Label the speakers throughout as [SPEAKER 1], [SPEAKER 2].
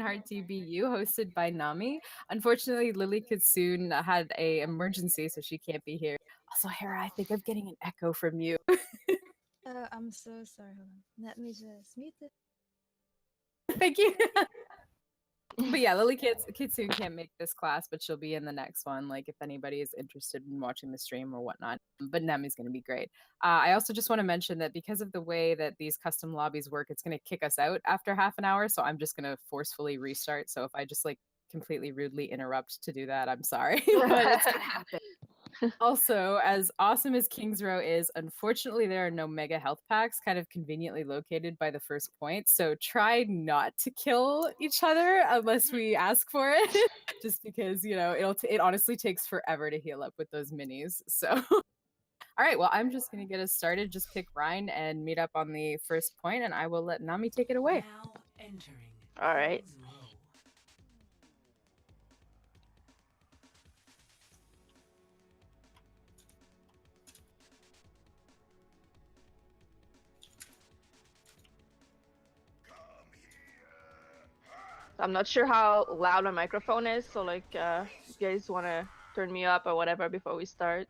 [SPEAKER 1] Reinhardt DBU hosted by Nami. Unfortunately, Lily Kitsoon had a emergency, so she can't be here. Also, Hera, I think I'm getting an echo from you.
[SPEAKER 2] I'm so sorry. Hold on. Let me just mute it.
[SPEAKER 1] Thank you. But yeah, Lily Kitsoon can't make this class, but she'll be in the next one. Like if anybody is interested in watching the stream or whatnot. But Nami's going to be great. I also just want to mention that because of the way that these custom lobbies work, it's going to kick us out after half an hour. So I'm just going to forcefully restart. So if I just like completely rudely interrupt to do that, I'm sorry, but it's going to happen. Also, as awesome as King's Row is, unfortunately, there are no mega health packs kind of conveniently located by the first point. So try not to kill each other unless we ask for it, just because, you know, it honestly takes forever to heal up with those minis. So, all right, well, I'm just going to get us started. Just pick Ryan and meet up on the first point, and I will let Nami take it away.
[SPEAKER 3] Now entering.
[SPEAKER 4] All right.
[SPEAKER 3] King's Row.
[SPEAKER 4] I'm not sure how loud my microphone is, so like, you guys want to turn me up or whatever before we start?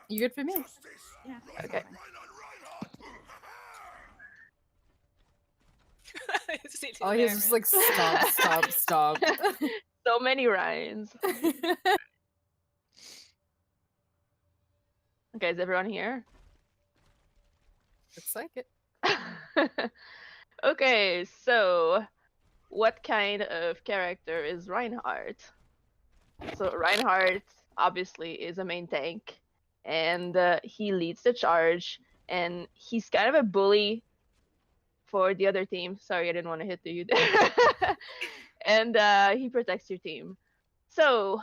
[SPEAKER 1] You good for me?
[SPEAKER 2] Yeah.
[SPEAKER 4] Okay.
[SPEAKER 1] Oh, he's just like, stop.
[SPEAKER 4] So many Ryans. Okay, is everyone here?
[SPEAKER 1] Looks like it.
[SPEAKER 4] Okay, so what kind of character is Reinhardt? So Reinhardt obviously is a main tank, and he leads the charge, and he's kind of a bully for the other team. Sorry, I didn't want to hit you there. And he protects your team. So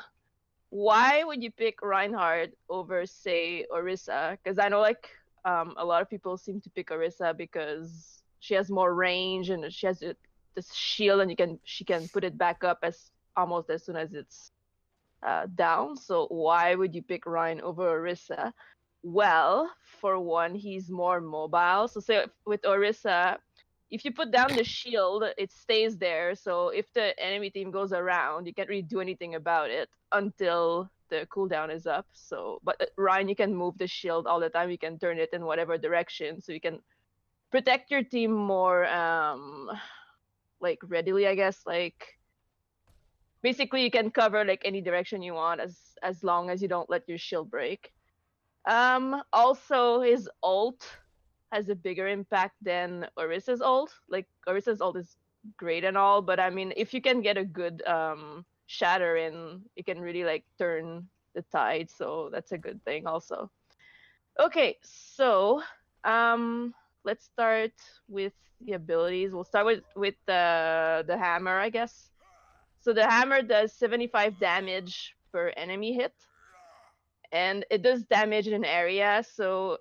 [SPEAKER 4] why would you pick Reinhardt over, say, Orisa? Because I know like a lot of people seem to pick Orisa because she has more range and she has this shield, and she can put it back up as almost as soon as it's down. So why would you pick Ryan over Orisa? Well, for one, he's more mobile. So say with Orisa, if you put down the shield, it stays there. So if the enemy team goes around, you can't really do anything about it until the cooldown is up. So, but Ryan, you can move the shield all the time. You can turn it in whatever direction, so you can protect your team more, like readily, I guess. Like basically, you can cover like any direction you want as long as you don't let your shield break. Also, his ult has a bigger impact than Orisa's ult. Like Orisa's ult is great and all, but I mean, if you can get a good shatter in, you can really like turn the tide. So that's a good thing also. Okay, so let's start with the abilities. We'll start with the hammer, I guess. So the hammer does 75 damage per enemy hit, and it does damage in an area. So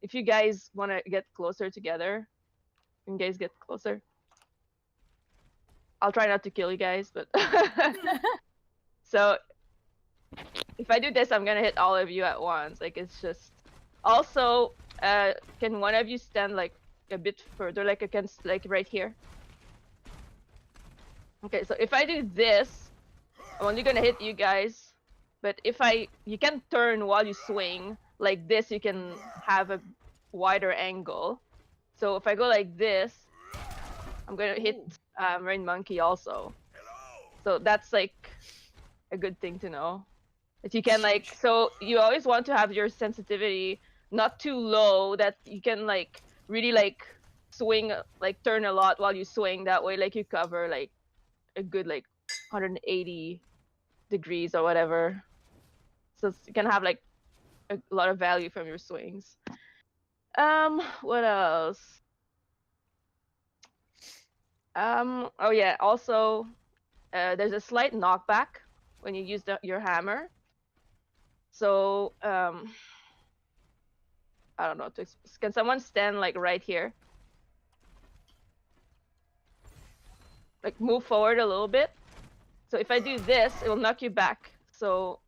[SPEAKER 4] if you guys want to get closer together, you guys get closer. I'll try not to kill you guys, but so if I do this, I'm gonna hit all of you at once. Like it's just. Also, can one of you stand like a bit further, like against, like right here? Okay, so if I do this, I'm only gonna hit you guys. But if you can turn while you swing like this, you can have a wider angle. So if I go like this, I'm gonna hit Rain Monkey also. So that's like a good thing to know. That you can like, so you always want to have your sensitivity not too low, that you can like really like swing, like turn a lot while you swing. That way like you cover like a good like 180 degrees or whatever. So you can have like a lot of value from your swings. What else? Oh yeah, also there's a slight knockback when you use your hammer. So I don't know. Can someone stand like right here? Like move forward a little bit. So if I do this, it will knock you back. So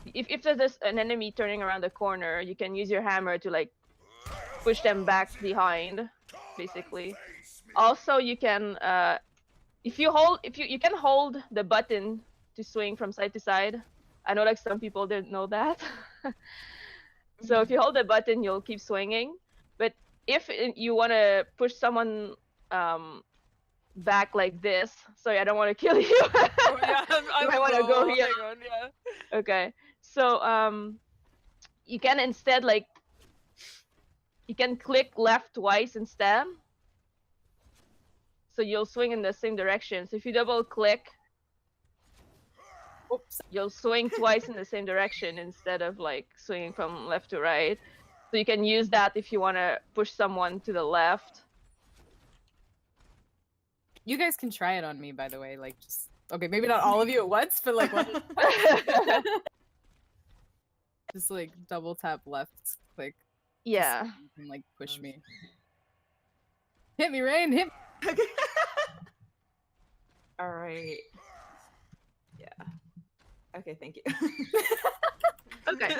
[SPEAKER 4] if there's an enemy turning around the corner, you can use your hammer to like push them back behind, basically. Also, you can if you can hold the button to swing from side to side. I know like some people didn't know that. So if you hold the button, you'll keep swinging. But if you want to push someone back like this, sorry, I don't want to kill you.
[SPEAKER 3] Oh, yeah,
[SPEAKER 4] You might want to go here.
[SPEAKER 3] hang on, yeah.
[SPEAKER 4] Okay. So you can instead like you can click left twice instead. So you'll swing in the same direction. So if you double click,
[SPEAKER 1] Oops.
[SPEAKER 4] you'll swing twice in the same direction instead of like swinging from left to right. So you can use that if you want to push someone to the left.
[SPEAKER 1] You guys can try it on me, by the way. Like, just okay, maybe not all of you at once, but like, one just like double tap left click.
[SPEAKER 4] Yeah.
[SPEAKER 1] So you can like push me. Hit me, Rain. Hit.
[SPEAKER 5] Okay. All right. Yeah. Okay, thank you.
[SPEAKER 4] Okay.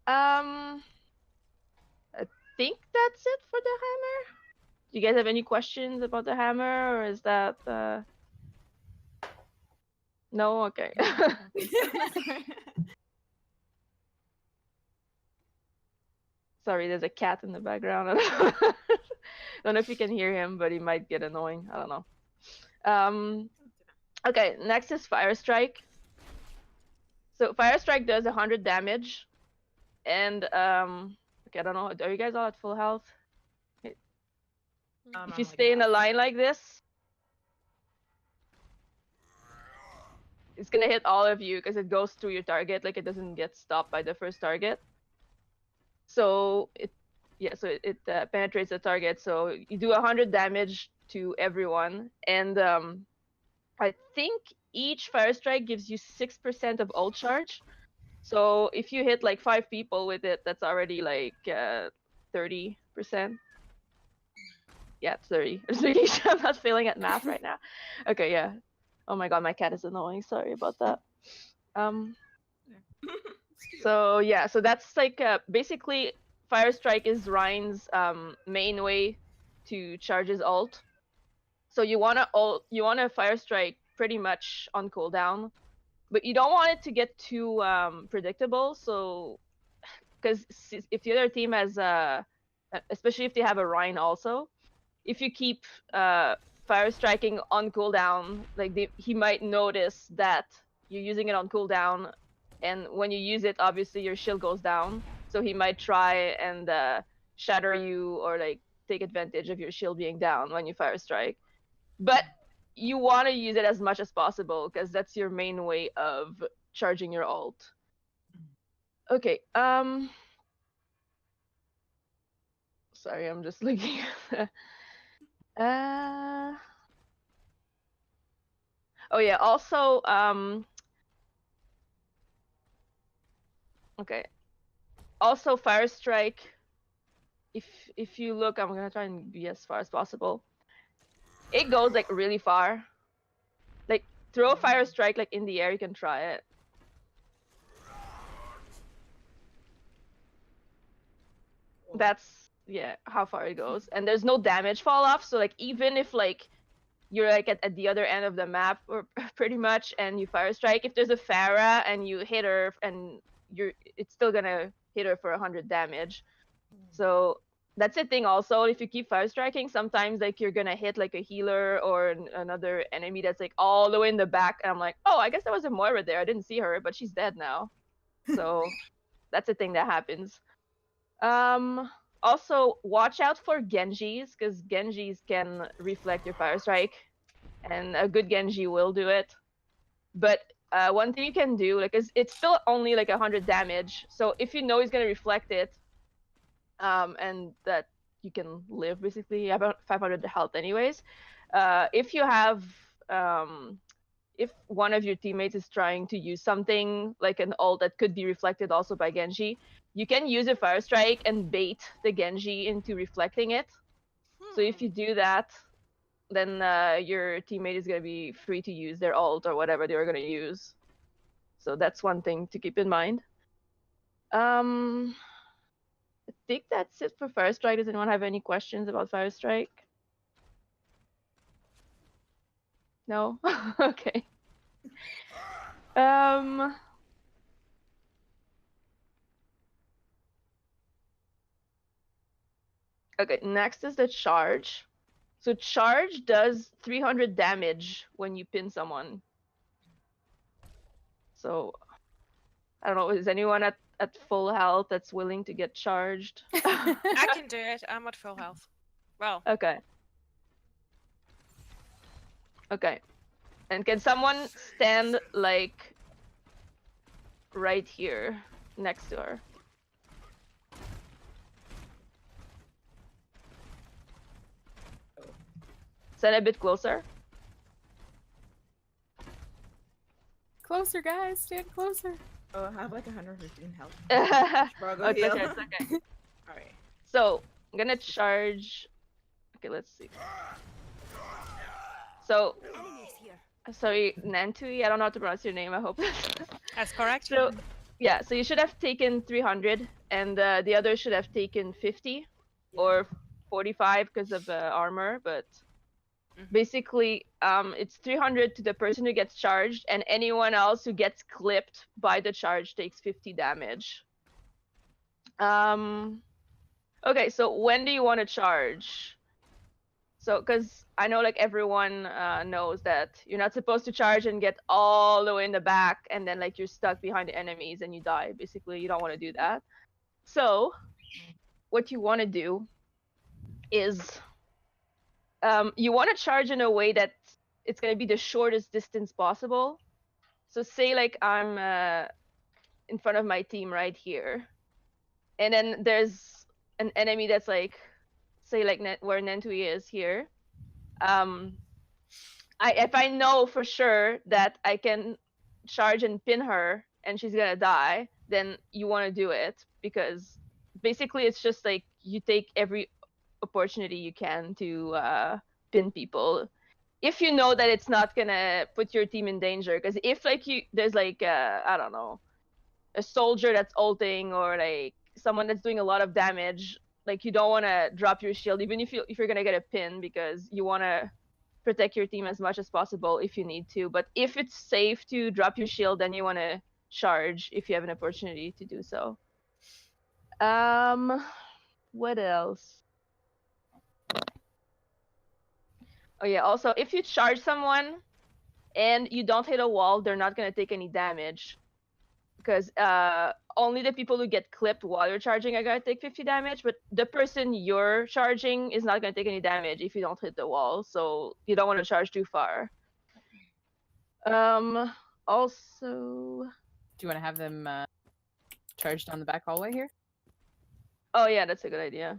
[SPEAKER 4] I think that's it for the hammer. Do you guys have any questions about the hammer, or is that no? Okay. Sorry, there's a cat in the background. I don't know if you can hear him, but he might get annoying. I don't know. Okay, next is Fire Strike. So Fire Strike does 100 damage, and okay, I don't know. Are you guys all at full health? If you stay in a line like this, it's gonna hit all of you because it goes through your target. Like it doesn't get stopped by the first target. So it penetrates the target. So you do 100 damage to everyone, and I think each Fire Strike gives you 6% of ult charge. So if you hit like 5 people with it, that's already like 30%. Yeah, 30. I'm not failing at math right now. Okay, yeah. Oh my god, my cat is annoying. Sorry about that. So yeah, so that's like basically Fire Strike is Ryan's main way to charge his ult. So you wanna Fire Strike pretty much on cooldown, but you don't want it to get too predictable. So because if the other team has especially if they have a Ryan also, if you keep Fire Striking on cooldown, like he might notice that you're using it on cooldown, and when you use it, obviously your shield goes down. So he might try and shatter you or like take advantage of your shield being down when you Fire Strike. But you want to use it as much as possible because that's your main way of charging your ult. Okay. Sorry, I'm just looking. Oh yeah, also okay. Also Fire Strike, if you look, I'm gonna try and be as far as possible. It goes like really far. Like throw a Fire Strike like in the air, you can try it. That's yeah, how far it goes. And there's no damage fall off, so like even if like you're like at the other end of the map or pretty much and you Fire Strike, if there's a Pharah and you hit her and it's still gonna hit her for 100 damage. So that's the thing also, if you keep Fire Striking, sometimes like you're gonna hit like a healer or another enemy that's like all the way in the back, and I'm like, oh, I guess there was a Moira there, I didn't see her, but she's dead now. So that's a thing that happens. Also, watch out for Genjis, because Genjis can reflect your Fire Strike, and a good Genji will do it. But one thing you can do, like, it's still only like 100 damage, so if you know he's gonna reflect it, and that you can live basically about 500 health anyways. If you have, if one of your teammates is trying to use something like an ult that could be reflected also by Genji, you can use a Fire Strike and bait the Genji into reflecting it. So if you do that, then your teammate is going to be free to use their ult or whatever they were going to use. So that's one thing to keep in mind. I think that's it for Fire Strike. Does anyone have any questions about Fire Strike? No? Okay. Okay, next is the charge. So charge does 300 damage when you pin someone. So I don't know, is anyone at full health that's willing to get charged?
[SPEAKER 3] I can do it. I'm at full health. Well,
[SPEAKER 4] Okay. Okay. And can someone stand like right here next to her? Stand a bit closer.
[SPEAKER 1] Closer, guys. Stand closer.
[SPEAKER 5] Oh, I have like 115 health.
[SPEAKER 4] Okay,
[SPEAKER 5] Struggle
[SPEAKER 4] it's
[SPEAKER 5] heal.
[SPEAKER 4] okay, it's okay.
[SPEAKER 5] Alright.
[SPEAKER 4] So I'm gonna charge. Okay, let's see. So, sorry, Nantui. I don't know how to pronounce your name. I hope.
[SPEAKER 3] that's correct.
[SPEAKER 4] So, yeah. So you should have taken 300, and the other should have taken 50 or 45 because of armor. But basically, it's 300 to the person who gets charged, and anyone else who gets clipped by the charge takes 50 damage. Okay, so when do you want to charge? So, because I know like everyone knows that you're not supposed to charge and get all the way in the back and then like you're stuck behind the enemies and you die. Basically, you don't want to do that. So, what you want to do is you want to charge in a way that it's going to be the shortest distance possible. So, say like I'm in front of my team right here, and then there's an enemy that's like, say like where Nentui is here. If I know for sure that I can charge and pin her and she's gonna die, then you want to do it, because basically it's just like you take every opportunity you can to pin people if you know that it's not gonna put your team in danger. Because if like there's like I don't know, a soldier that's ulting or like someone that's doing a lot of damage, like you don't want to drop your shield even if you're gonna get a pin, because you want to protect your team as much as possible if you need to. But if it's safe to drop your shield, then you want to charge if you have an opportunity to do so. What else? Oh yeah, also if you charge someone and you don't hit a wall, they're not gonna take any damage, because only the people who get clipped while you're charging are gonna take 50 damage, but the person you're charging is not gonna take any damage if you don't hit the wall, so you don't want to charge too far. Also,
[SPEAKER 1] Do you want to have them charged down the back hallway here?
[SPEAKER 4] oh yeah, that's a good idea.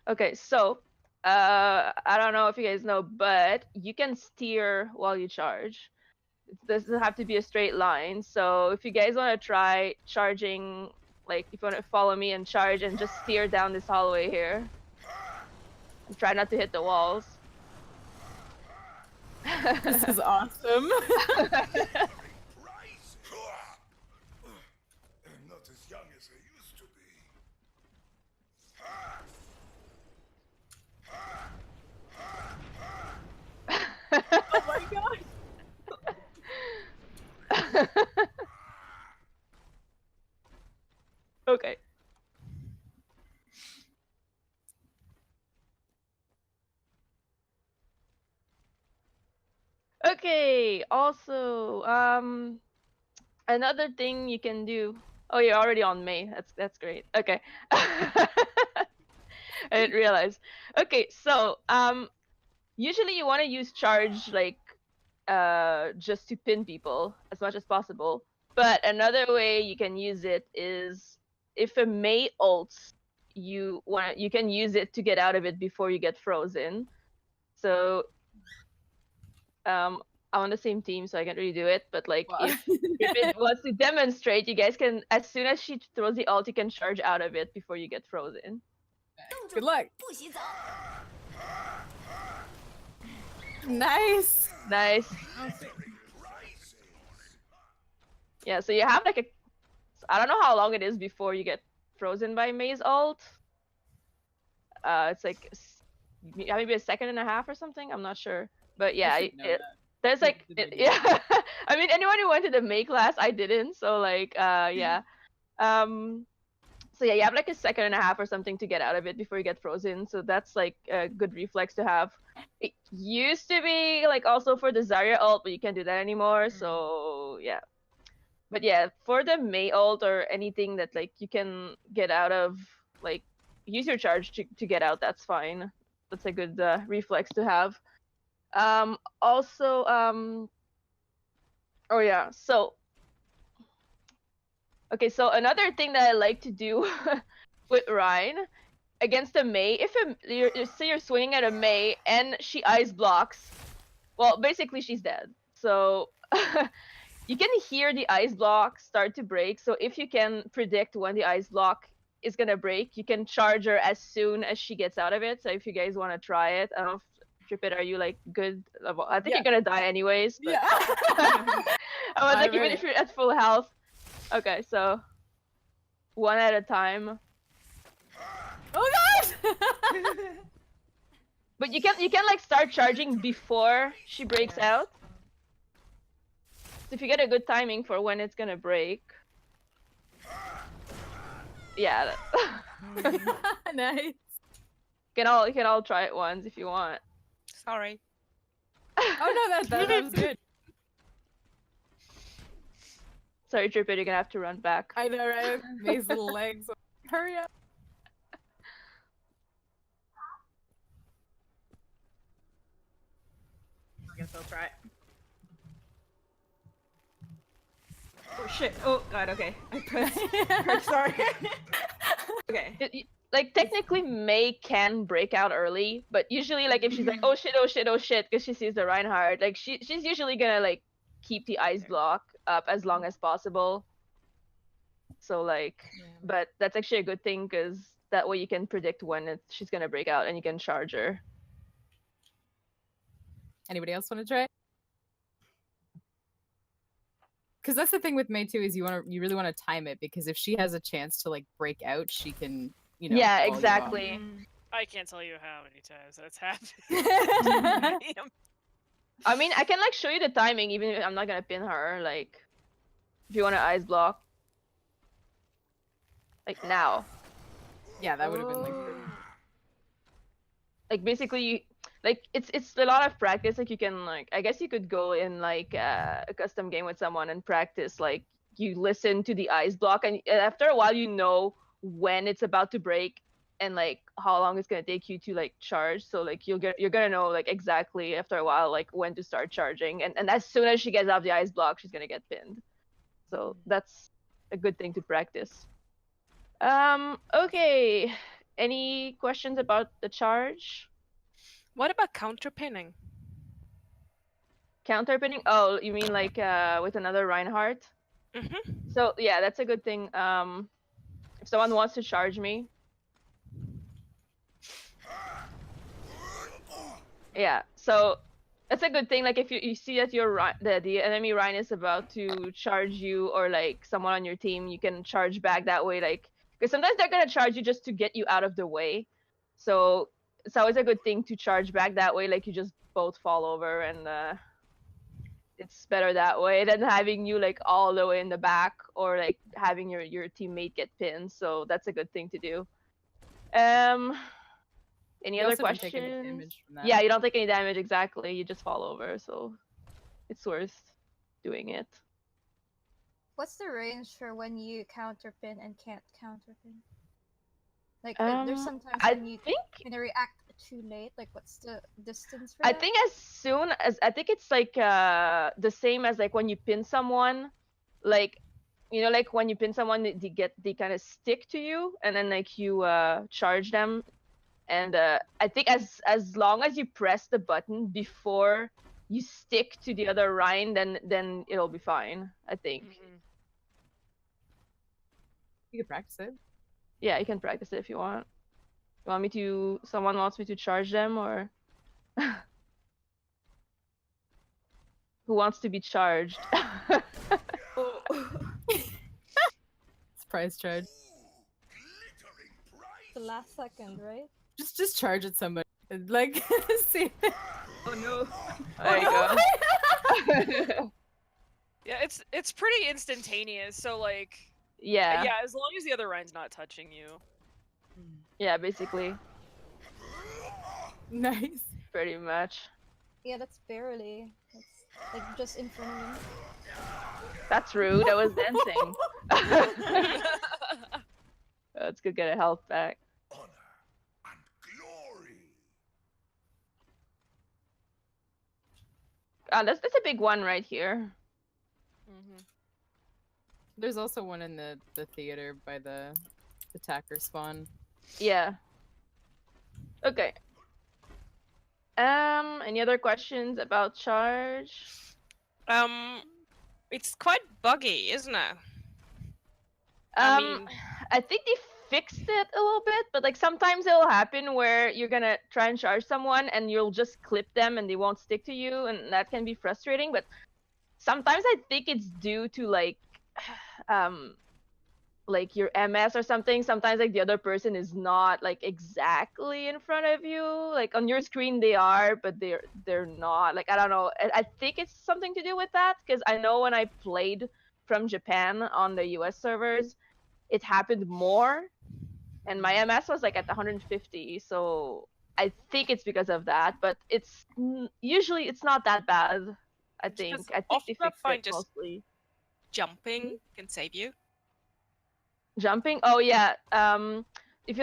[SPEAKER 4] Okay, so I don't know if you guys know, but you can steer while you charge. It doesn't have to be a straight line. So if you guys want to try charging, like if you want to follow me and charge and just steer down this hallway here, and try not to hit the walls.
[SPEAKER 1] This is awesome.
[SPEAKER 6] I'm not as young as I used to be.
[SPEAKER 1] Oh my god.
[SPEAKER 4] Okay. Okay, also, another thing you can do. Oh, you're already on May. That's great. Okay. I didn't realize. Okay, so usually you want to use charge like just to pin people as much as possible. But another way you can use it is if a May ults, you can use it to get out of it before you get frozen. So I'm on the same team, so I can't really do it. But like,
[SPEAKER 1] Wow.
[SPEAKER 4] if it wants to demonstrate, you guys can, as soon as she throws the ult, you can charge out of it before you get frozen.
[SPEAKER 1] Good luck. Nice.
[SPEAKER 4] Nice. Yeah, so you have like I don't know how long it is before you get frozen by May's ult. It's like maybe a second and a half or something. I'm not sure, but yeah,
[SPEAKER 1] should know that.
[SPEAKER 4] there's like
[SPEAKER 1] Did they do
[SPEAKER 4] yeah. I mean, anyone who went to the May class, I didn't. So like yeah. So yeah, you have like a second and a half or something to get out of it before you get frozen. So that's like a good reflex to have. It used to be like also for the Zarya ult, but you can't do that anymore. So yeah. But yeah, for the May ult or anything that like you can get out of, like use your charge to get out. That's fine. That's a good reflex to have. Also, oh yeah. So okay, so another thing that I like to do with Ryan against a Mei, if you're swinging at a Mei and she ice blocks, well, basically she's dead. So you can hear the ice block start to break. So if you can predict when the ice block is gonna break, you can charge her as soon as she gets out of it. So if you guys want to try it, I don't know if Tripit, are you like good? I think you're gonna die anyways. But...
[SPEAKER 1] Yeah.
[SPEAKER 4] I was like, even if you're at full health. Okay, so one at a time.
[SPEAKER 1] Oh gosh!
[SPEAKER 4] But you can like start charging before she breaks out. So if you get a good timing for when it's gonna break. Yeah.
[SPEAKER 1] Nice.
[SPEAKER 4] You can all try it once if you want.
[SPEAKER 3] Sorry.
[SPEAKER 1] Oh no, that was good.
[SPEAKER 4] Sorry, Tripit, you're gonna have to run back.
[SPEAKER 1] I know, right? These little legs. Hurry up.
[SPEAKER 5] I guess I'll try it. Oh shit! Oh god, okay. I pressed. Sorry. Okay.
[SPEAKER 4] Like technically May can break out early, but usually like if she's like oh shit because she sees the Reinhardt, like she's usually gonna like keep the ice block up as long as possible. So like, but that's actually a good thing because that way you can predict when she's gonna break out and you can charge her.
[SPEAKER 1] Anybody else want to try? Because that's the thing with May too, is you really want to time it, because if she has a chance to like break out, she can, you know.
[SPEAKER 4] Yeah,
[SPEAKER 1] call you off.
[SPEAKER 4] exactly.
[SPEAKER 3] I can't tell you how many times that's happened.
[SPEAKER 4] I mean, I can like show you the timing, even if I'm not gonna pin her. Like, if you want to ice block, like now.
[SPEAKER 1] Yeah, that would have been
[SPEAKER 4] Like basically, like it's a lot of practice. Like you can like, I guess you could go in like a custom game with someone and practice. Like you listen to the ice block, and after a while, you know when it's about to break and like how long it's gonna take you to like charge. So like you're gonna know like exactly after a while like when to start charging, and as soon as she gets off the ice block, she's gonna get pinned. So that's a good thing to practice. Okay, any questions about the charge?
[SPEAKER 3] What about counter pinning?
[SPEAKER 4] Counter pinning? Oh, you mean like with another Reinhardt?
[SPEAKER 3] Mm-hmm.
[SPEAKER 4] So yeah, that's a good thing. If someone wants to charge me, yeah. So that's a good thing. Like if you see that the enemy Ryan is about to charge you, or like someone on your team, you can charge back that way. Like because sometimes they're gonna charge you just to get you out of the way. So it's always a good thing to charge back that way. Like you just both fall over, and it's better that way than having you like all the way in the back, or like having your teammate get pinned. So that's a good thing to do. Any
[SPEAKER 1] You
[SPEAKER 4] other
[SPEAKER 1] also don't take any
[SPEAKER 4] questions?
[SPEAKER 1] damage from that.
[SPEAKER 4] Yeah, you don't take any damage exactly. You just fall over, so it's worth doing it.
[SPEAKER 2] What's the range for when you counterpin and can't counterpin? Like, there's sometimes
[SPEAKER 4] I
[SPEAKER 2] when you
[SPEAKER 4] think
[SPEAKER 2] can react too late. Like, what's the distance for
[SPEAKER 4] I
[SPEAKER 2] that?
[SPEAKER 4] think as soon as I think it's like the same as like when you pin someone, like you know, like when you pin someone, they kind of stick to you, and then like you charge them, and I think as long as you press the button before you stick to the other Rhine, then it'll be fine. I think.
[SPEAKER 3] Mm-hmm.
[SPEAKER 1] You could practice it.
[SPEAKER 4] Yeah, you can practice it if you want. You want me to? Someone wants me to charge them, or who wants to be charged?
[SPEAKER 1] Surprise charge.
[SPEAKER 2] the last second, right?
[SPEAKER 1] Just charge at somebody. Like, see.
[SPEAKER 5] Oh no.
[SPEAKER 4] There you go.
[SPEAKER 3] Yeah, it's pretty instantaneous. So like,
[SPEAKER 4] Yeah.
[SPEAKER 3] yeah, as long as the other Rhine's not touching you.
[SPEAKER 4] Yeah, basically.
[SPEAKER 1] Nice.
[SPEAKER 4] Pretty much.
[SPEAKER 2] Yeah, that's barely. That's like just in front of him.
[SPEAKER 4] That's rude. I was dancing. Let's go get a health back.
[SPEAKER 6] Honor and glory.
[SPEAKER 4] That's a big one right here.
[SPEAKER 3] Mhm.
[SPEAKER 1] There's also one in the theater by the attacker spawn.
[SPEAKER 4] Yeah. Okay. Any other questions about charge?
[SPEAKER 3] It's quite buggy, isn't it? I mean-
[SPEAKER 4] I think they fixed it a little bit, but like sometimes it'll happen where you're gonna try and charge someone and you'll just clip them and they won't stick to you, and that can be frustrating. But sometimes I think it's due to like your MS or something. Sometimes like the other person is not like exactly in front of you. Like on your screen they are, but they're not. Like I don't know. I think it's something to do with that, because I know when I played from Japan on the US servers, it happened more, and my MS was like at 150. So I think it's because of that, but it's usually it's not that bad. I think
[SPEAKER 3] Because
[SPEAKER 4] they
[SPEAKER 3] often I
[SPEAKER 4] fixed
[SPEAKER 3] find
[SPEAKER 4] it
[SPEAKER 3] just-
[SPEAKER 4] mostly.
[SPEAKER 3] Jumping can save you.
[SPEAKER 4] Jumping? Oh yeah. If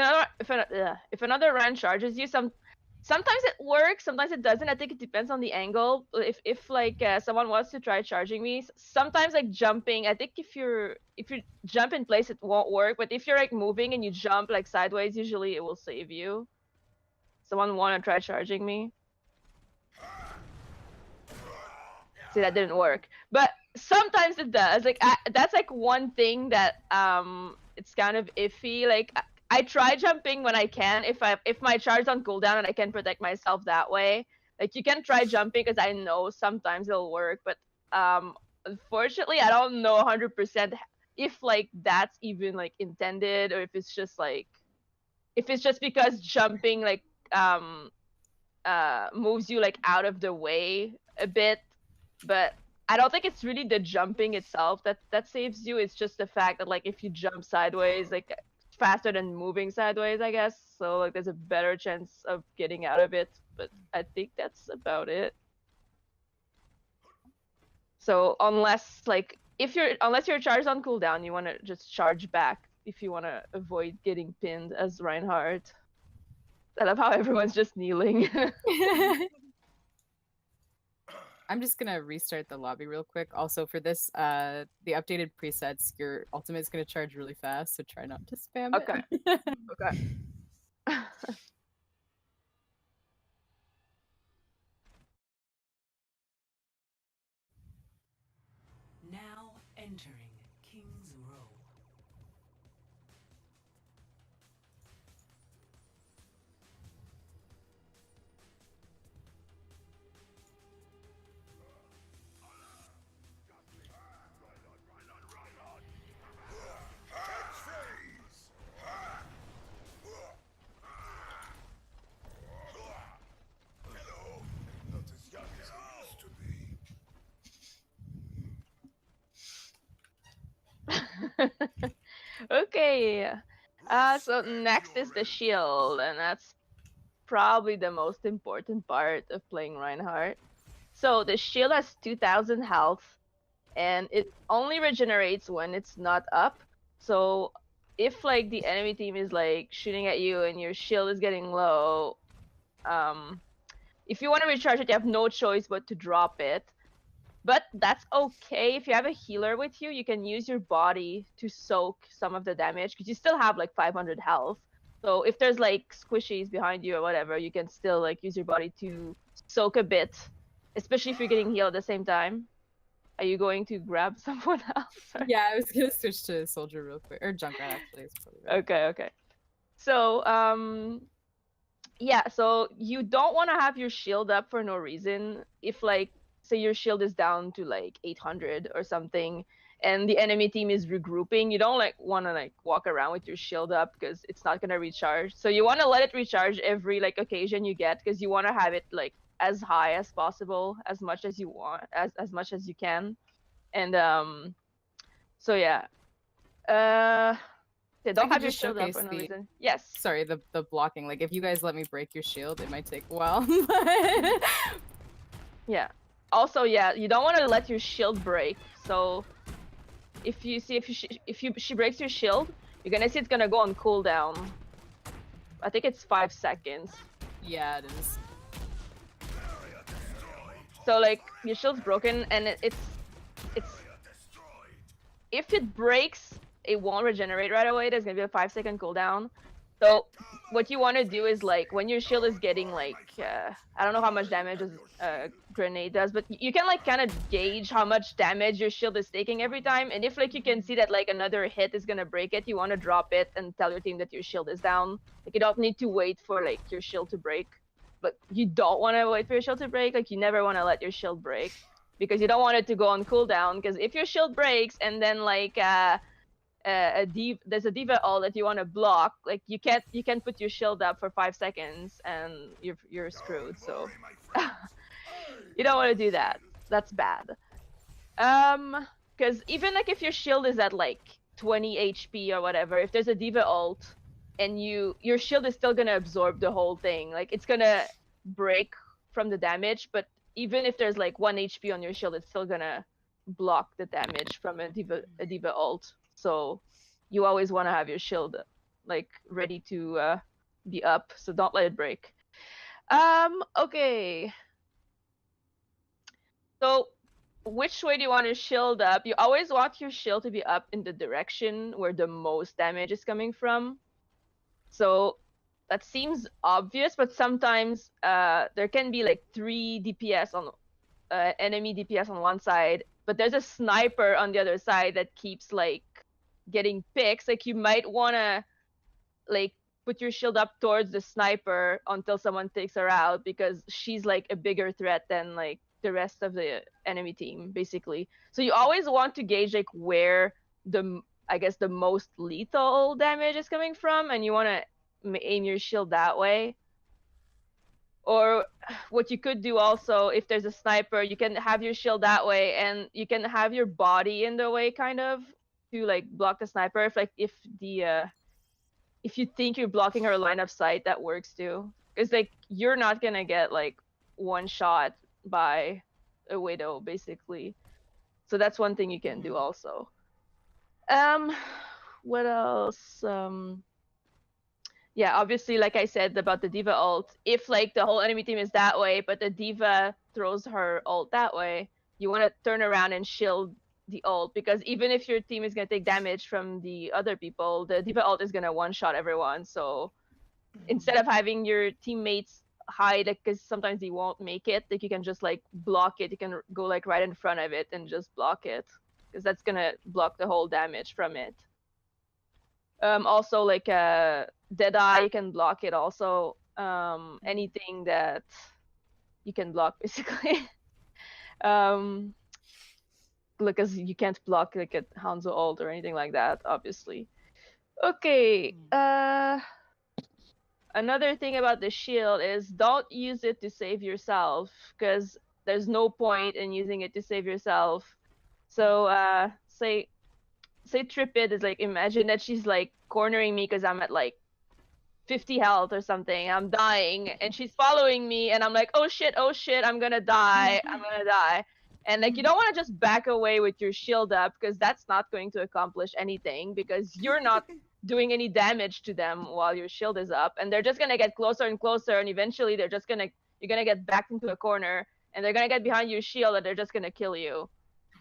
[SPEAKER 4] another run charges you, sometimes it works, sometimes it doesn't. I think it depends on the angle. If like someone wants to try charging me, sometimes like jumping. I think if you jump in place, it won't work. But if you're like moving and you jump like sideways, usually it will save you. Someone want to try charging me? See, that didn't work. But sometimes it does. Like that's like one thing that it's kind of iffy. Like I try jumping when I can if my charge's on cooldown and I can protect myself that way. Like you can try jumping because I know sometimes it'll work, but unfortunately I don't know 100% if like that's even like intended, or if it's just because jumping like moves you like out of the way a bit. But I don't think it's really the jumping itself that saves you. It's just the fact that like if you jump sideways, like faster than moving sideways, I guess. So like there's a better chance of getting out of it. But I think that's about it. So unless you're charged on cooldown, you want to just charge back if you want to avoid getting pinned as Reinhardt. I love how everyone's just kneeling.
[SPEAKER 1] I'm just gonna restart the lobby real quick. Also for this, the updated presets, your ultimate's gonna charge really fast, so try not to spam
[SPEAKER 4] Okay.
[SPEAKER 1] it.
[SPEAKER 4] Okay.
[SPEAKER 7] Now entering King's Row.
[SPEAKER 6] Hello. Not as young as I used to be.
[SPEAKER 4] Okay. So next is the shield, and that's probably the most important part of playing Reinhardt. So the shield has 2000 health, and it only regenerates when it's not up. So if like the enemy team is like shooting at you and your shield is getting low, if you want to recharge it, you have no choice but to drop it. But that's okay. If you have a healer with you, you can use your body to soak some of the damage, because you still have like 500 health. So if there's like squishies behind you or whatever, you can still like use your body to soak a bit, especially if you're getting healed at the same time. Are you going to grab someone else? Sorry.
[SPEAKER 1] Yeah, I was gonna switch to soldier real quick, or Junkrat actually. Is probably right.
[SPEAKER 4] Okay. So yeah, so you don't want to have your shield up for no reason. If like say your shield is down to like 800 or something, and the enemy team is regrouping, you don't like want to like walk around with your shield up because it's not gonna recharge. So you want to let it recharge every like occasion you get, because you want to have it like as high as possible, as much as you want, as much as you can. And so yeah, they don't
[SPEAKER 1] could
[SPEAKER 4] have your
[SPEAKER 1] just
[SPEAKER 4] shield up
[SPEAKER 1] showcase
[SPEAKER 4] for no
[SPEAKER 1] the-
[SPEAKER 4] reason. Yes.
[SPEAKER 1] Sorry, the blocking. Like if you guys let me break your shield, it might take a while.
[SPEAKER 4] Yeah. Also, yeah, you don't want to let your shield break. So if she breaks your shield, you're gonna see it's gonna go on cooldown. I think it's 5 seconds.
[SPEAKER 1] Yeah, it is.
[SPEAKER 4] So like your shield's broken, and it's if it breaks, it won't regenerate right away. There's gonna be a 5-second cooldown. So what you want to do is like when your shield is getting like I don't know how much damage a grenade does, but you can like kind of gauge how much damage your shield is taking every time. And if like you can see that like another hit is gonna break it, you want to drop it and tell your team that your shield is down. Like you don't need to wait for like your shield to break, but you don't want to wait for your shield to break. Like you never want to let your shield break, because you don't want it to go on cooldown. Because if your shield breaks and then like there's a diva ult that you want to block, like you can't put your shield up for 5 seconds and you're screwed. So you don't want to do that. That's bad. Because even like if your shield is at like 20 HP or whatever, if there's a diva ult and your shield is still gonna absorb the whole thing. Like it's gonna break from the damage, but even if there's like 1 HP on your shield, it's still gonna block the damage from a diva ult. So you always want to have your shield like ready to be up, so don't let it break. Okay. So which way do you want your shield up? You always want your shield to be up in the direction where the most damage is coming from. So that seems obvious, but sometimes there can be like 3 DPS on enemy DPS on one side, but there's a sniper on the other side that keeps like getting picks. Like you might want to like put your shield up towards the sniper until someone takes her out, because she's like a bigger threat than like the rest of the enemy team basically. So you always want to gauge like where the most lethal damage is coming from, and you want to aim your shield that way. Or what you could do also, if there's a sniper, you can have your shield that way, and you can have your body in the way kind of to like block the sniper. If you think you're blocking her line of sight, that works too. Because like you're not gonna get like one shot by a widow basically. So that's one thing you can do also. What else? Yeah, obviously, like I said about the diva ult, if like the whole enemy team is that way, but the diva throws her ult that way, you want to turn around and shield the ult, because even if your team is going to take damage from the other people, the diva ult is going to one-shot everyone. So instead of having your teammates hide, because sometimes they won't make it, like you can just like block it. You can go like right in front of it and just block it, because that's going to block the whole damage from it. Also like Deadeye, you can block it also. Anything that you can block basically. Because you can't block like a Hanzo ult or anything like that, obviously. Okay. Another thing about the shield is don't use it to save yourself, because there's no point in using it to save yourself. So say Tripid is like, imagine that she's like cornering me because I'm at like 50 health or something. I'm dying and she's following me, and I'm like, oh shit, I'm gonna die. And like you don't want to just back away with your shield up, because that's not going to accomplish anything, because you're not doing any damage to them while your shield is up, and they're just gonna get closer and closer, and eventually you're gonna get backed into a corner, and they're gonna get behind your shield, and they're just gonna kill you.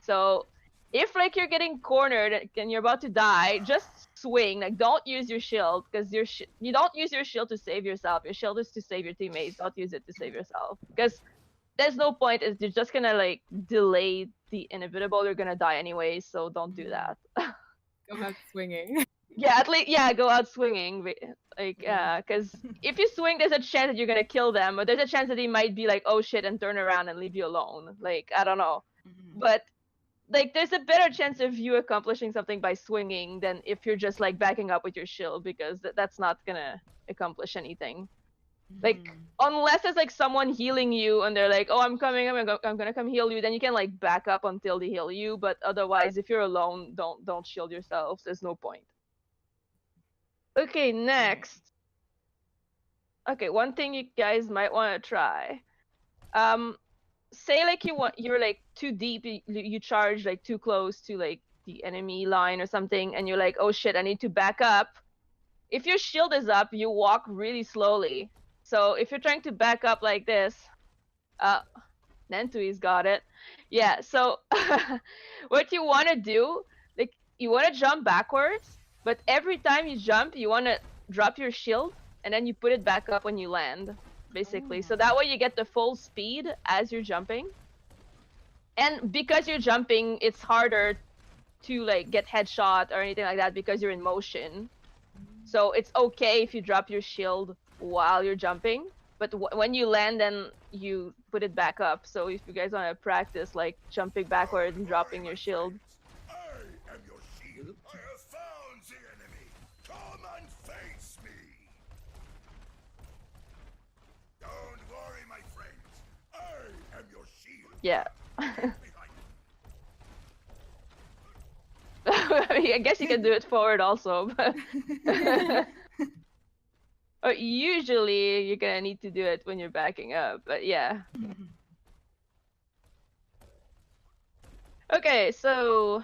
[SPEAKER 4] So if like you're getting cornered and you're about to die, just swing. Like don't use your shield, because you don't use your shield to save yourself. Your shield is to save your teammates. Don't use it to save yourself, because there's no point. You're just gonna like delay the inevitable. You're gonna die anyway, so don't do that.
[SPEAKER 1] Go back swinging.
[SPEAKER 4] Yeah, at least go out swinging. Like because if you swing, there's a chance that you're gonna kill them, but there's a chance that they might be like, oh shit, and turn around and leave you alone. Like I don't know, but like there's a better chance of you accomplishing something by swinging than if you're just like backing up with your shield, because that's not gonna accomplish anything. Like unless it's like someone healing you and they're like, oh, I'm coming, I'm gonna come heal you, then you can like back up until they heal you. But otherwise, if you're alone, don't shield yourselves. There's no point. Okay, next. Okay, one thing you guys might want to try. Say like you're like too deep, you charge like too close to like the enemy line or something, and you're like, oh shit, I need to back up. If your shield is up, you walk really slowly. So if you're trying to back up like this, Nentui's got it. Yeah, so what you want to do, like you want to jump backwards, but every time you jump, you want to drop your shield, and then you put it back up when you land, basically. So that way you get the full speed as you're jumping. And because you're jumping, it's harder to like get headshot or anything like that because you're in motion. So it's okay if you drop your shield while you're jumping, but when you land, then you put it back up. So if you guys want to practice like jumping backward and dropping your shield.
[SPEAKER 6] I am your shield. I have found the enemy. Come and face me. Don't worry, my friends. I am your shield.
[SPEAKER 4] Yeah.
[SPEAKER 6] Behind
[SPEAKER 4] I mean, I guess you can do it forward also, but usually you're gonna need to do it when you're backing up, but yeah. Okay, so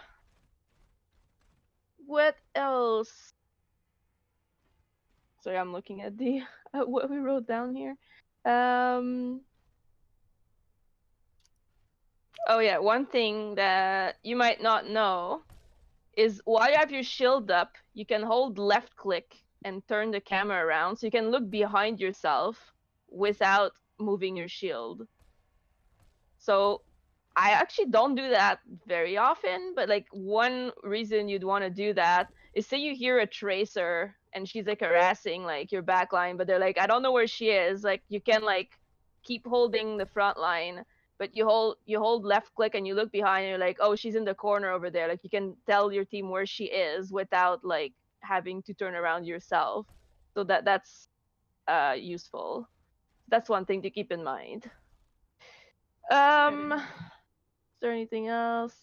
[SPEAKER 4] what else? Sorry, I'm looking at the what we wrote down here. Oh yeah, one thing that you might not know is while you have your shield up, you can hold left click and turn the camera around, so you can look behind yourself without moving your shield. So I actually don't do that very often, but like one reason you'd want to do that is say you hear a tracer and she's like harassing like your back line, but they're like, I don't know where she is. Like you can like keep holding the front line, but you hold left click and you look behind and you're like, oh, she's in the corner over there. Like you can tell your team where she is without like having to turn around yourself. So that's useful. That's one thing to keep in mind. Is there anything else?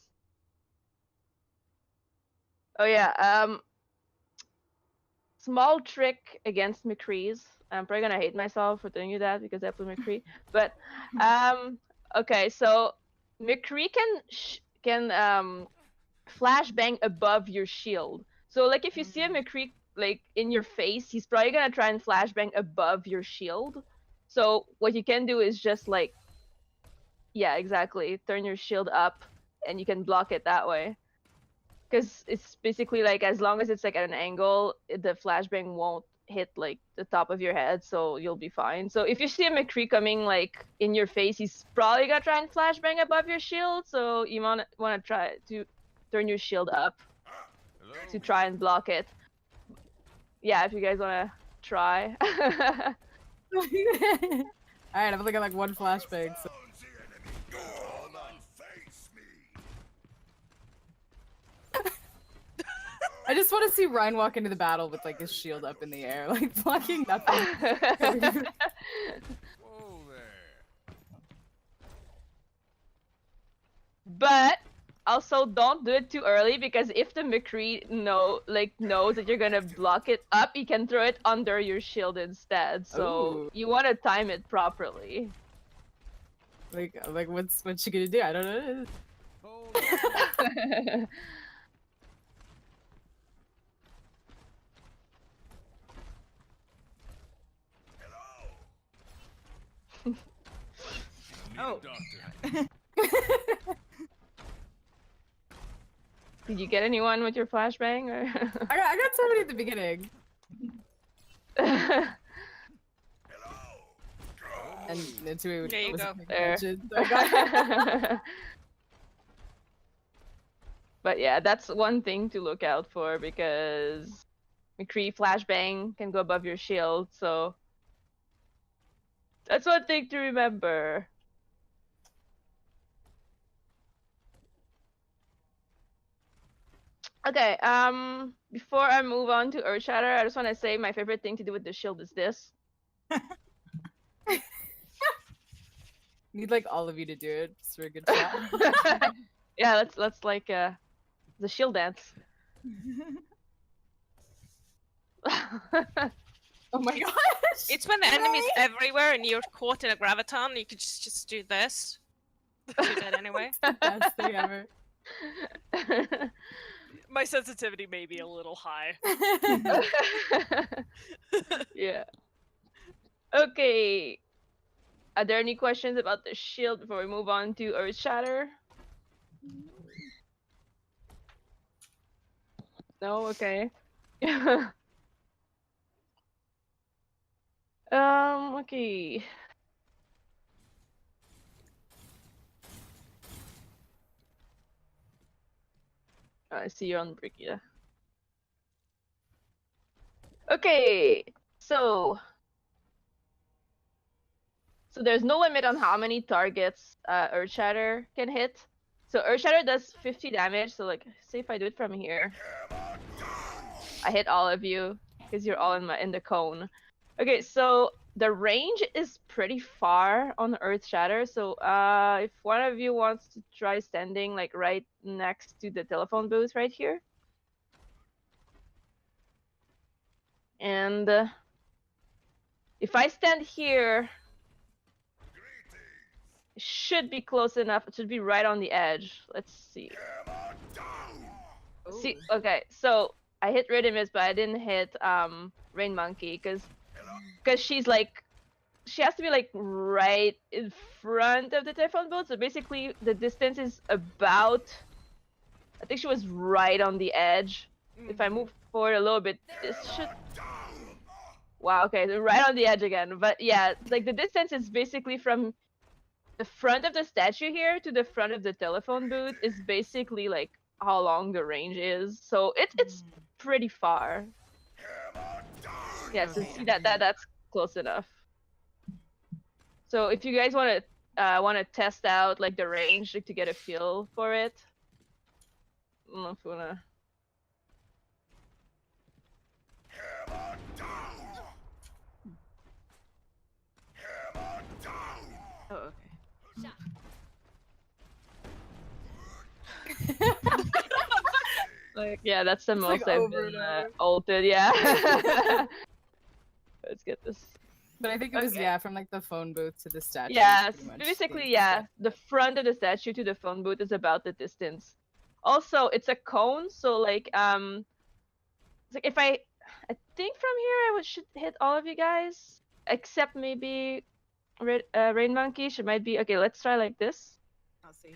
[SPEAKER 4] Oh yeah, small trick against McCree's. I'm probably gonna hate myself for telling you that because I play McCree. But okay, so McCree can flashbang above your shield. So like if you see a McCree like in your face, he's probably gonna try and flashbang above your shield. So what you can do is just like, yeah, exactly, turn your shield up and you can block it that way. Because it's basically like as long as it's like at an angle, the flashbang won't hit like the top of your head, so you'll be fine. So if you see a McCree coming like in your face, he's probably gonna try and flashbang above your shield. So you want to try to turn your shield up to try and block it. Yeah, if you guys want to try.
[SPEAKER 1] Alright, I've only got like one flashbang. So.
[SPEAKER 6] Come and face me.
[SPEAKER 1] I just want to see Ryan walk into the battle with like his shield up in the air, like blocking nothing.
[SPEAKER 6] Whoa there.
[SPEAKER 4] But also don't do it too early, because if the McCree knows that you're gonna block it up, he can throw it under your shield instead. So
[SPEAKER 1] Ooh.
[SPEAKER 4] you want to time it properly.
[SPEAKER 1] Like what's she gonna do? I don't know.
[SPEAKER 6] Oh.
[SPEAKER 4] Did you get anyone with your flashbang? Or
[SPEAKER 1] I got somebody at the beginning. And Nintui
[SPEAKER 3] There you go.
[SPEAKER 4] There.
[SPEAKER 1] So I got
[SPEAKER 4] But yeah, that's one thing to look out for, because McCree flashbang can go above your shield, so that's one thing to remember. Okay, before I move on to Earthshatter, I just want to say my favorite thing to do with the shield is this.
[SPEAKER 1] Need like all of you to do it just for a good shot.
[SPEAKER 4] Yeah, let's like the shield dance.
[SPEAKER 1] Oh my gosh!
[SPEAKER 3] It's when the enemy's everywhere and you're caught in a graviton. You could just do this. Do that anyway.
[SPEAKER 1] It's the best thing ever.
[SPEAKER 3] My sensitivity may be a little high.
[SPEAKER 4] Yeah. Okay. Are there any questions about the shield before we move on to Earthshatter? No? Okay. Okay. I see you're on break, yeah. Okay, so there's no limit on how many targets Earthshatter can hit. So Earthshatter does 50 damage, so like, say if I do it from here. I hit all of you, because you're all in the cone. Okay, so the range is pretty far on Earthshatter, so if one of you wants to try standing like right next to the telephone booth right here. And if I stand here, it should be close enough. It should be right on the edge. Let's see. See, okay, so I hit Rhythmus, but I didn't hit Rain Monkey because she's like, she has to be like right in front of the telephone booth. So basically, the distance is about. I think she was right on the edge. If I move forward a little bit, this should. Wow. Okay, so right on the edge again. But yeah, like the distance is basically from the front of the statue here to the front of the telephone booth is basically like how long the range is. So it's pretty far. Yeah, so see that's close enough. So if you guys want to test out like the range like, to get a feel for it, I don't know if you wanna.
[SPEAKER 5] Oh, okay.
[SPEAKER 4] Like yeah, that's the most
[SPEAKER 1] like
[SPEAKER 4] I've
[SPEAKER 1] over
[SPEAKER 4] been
[SPEAKER 1] and
[SPEAKER 4] ulted. Yeah. Let's get this.
[SPEAKER 1] But I think it was
[SPEAKER 4] Okay.
[SPEAKER 1] yeah from like the phone booth to the statue.
[SPEAKER 4] Yeah,
[SPEAKER 1] pretty much
[SPEAKER 4] basically,
[SPEAKER 1] the-
[SPEAKER 4] yeah. The front of the statue to the phone booth is about the distance. Also, it's a cone, so like it's like if I think from here I should hit all of you guys, except maybe Rain Monkey. She might be okay. Let's try like this.
[SPEAKER 5] I'll see.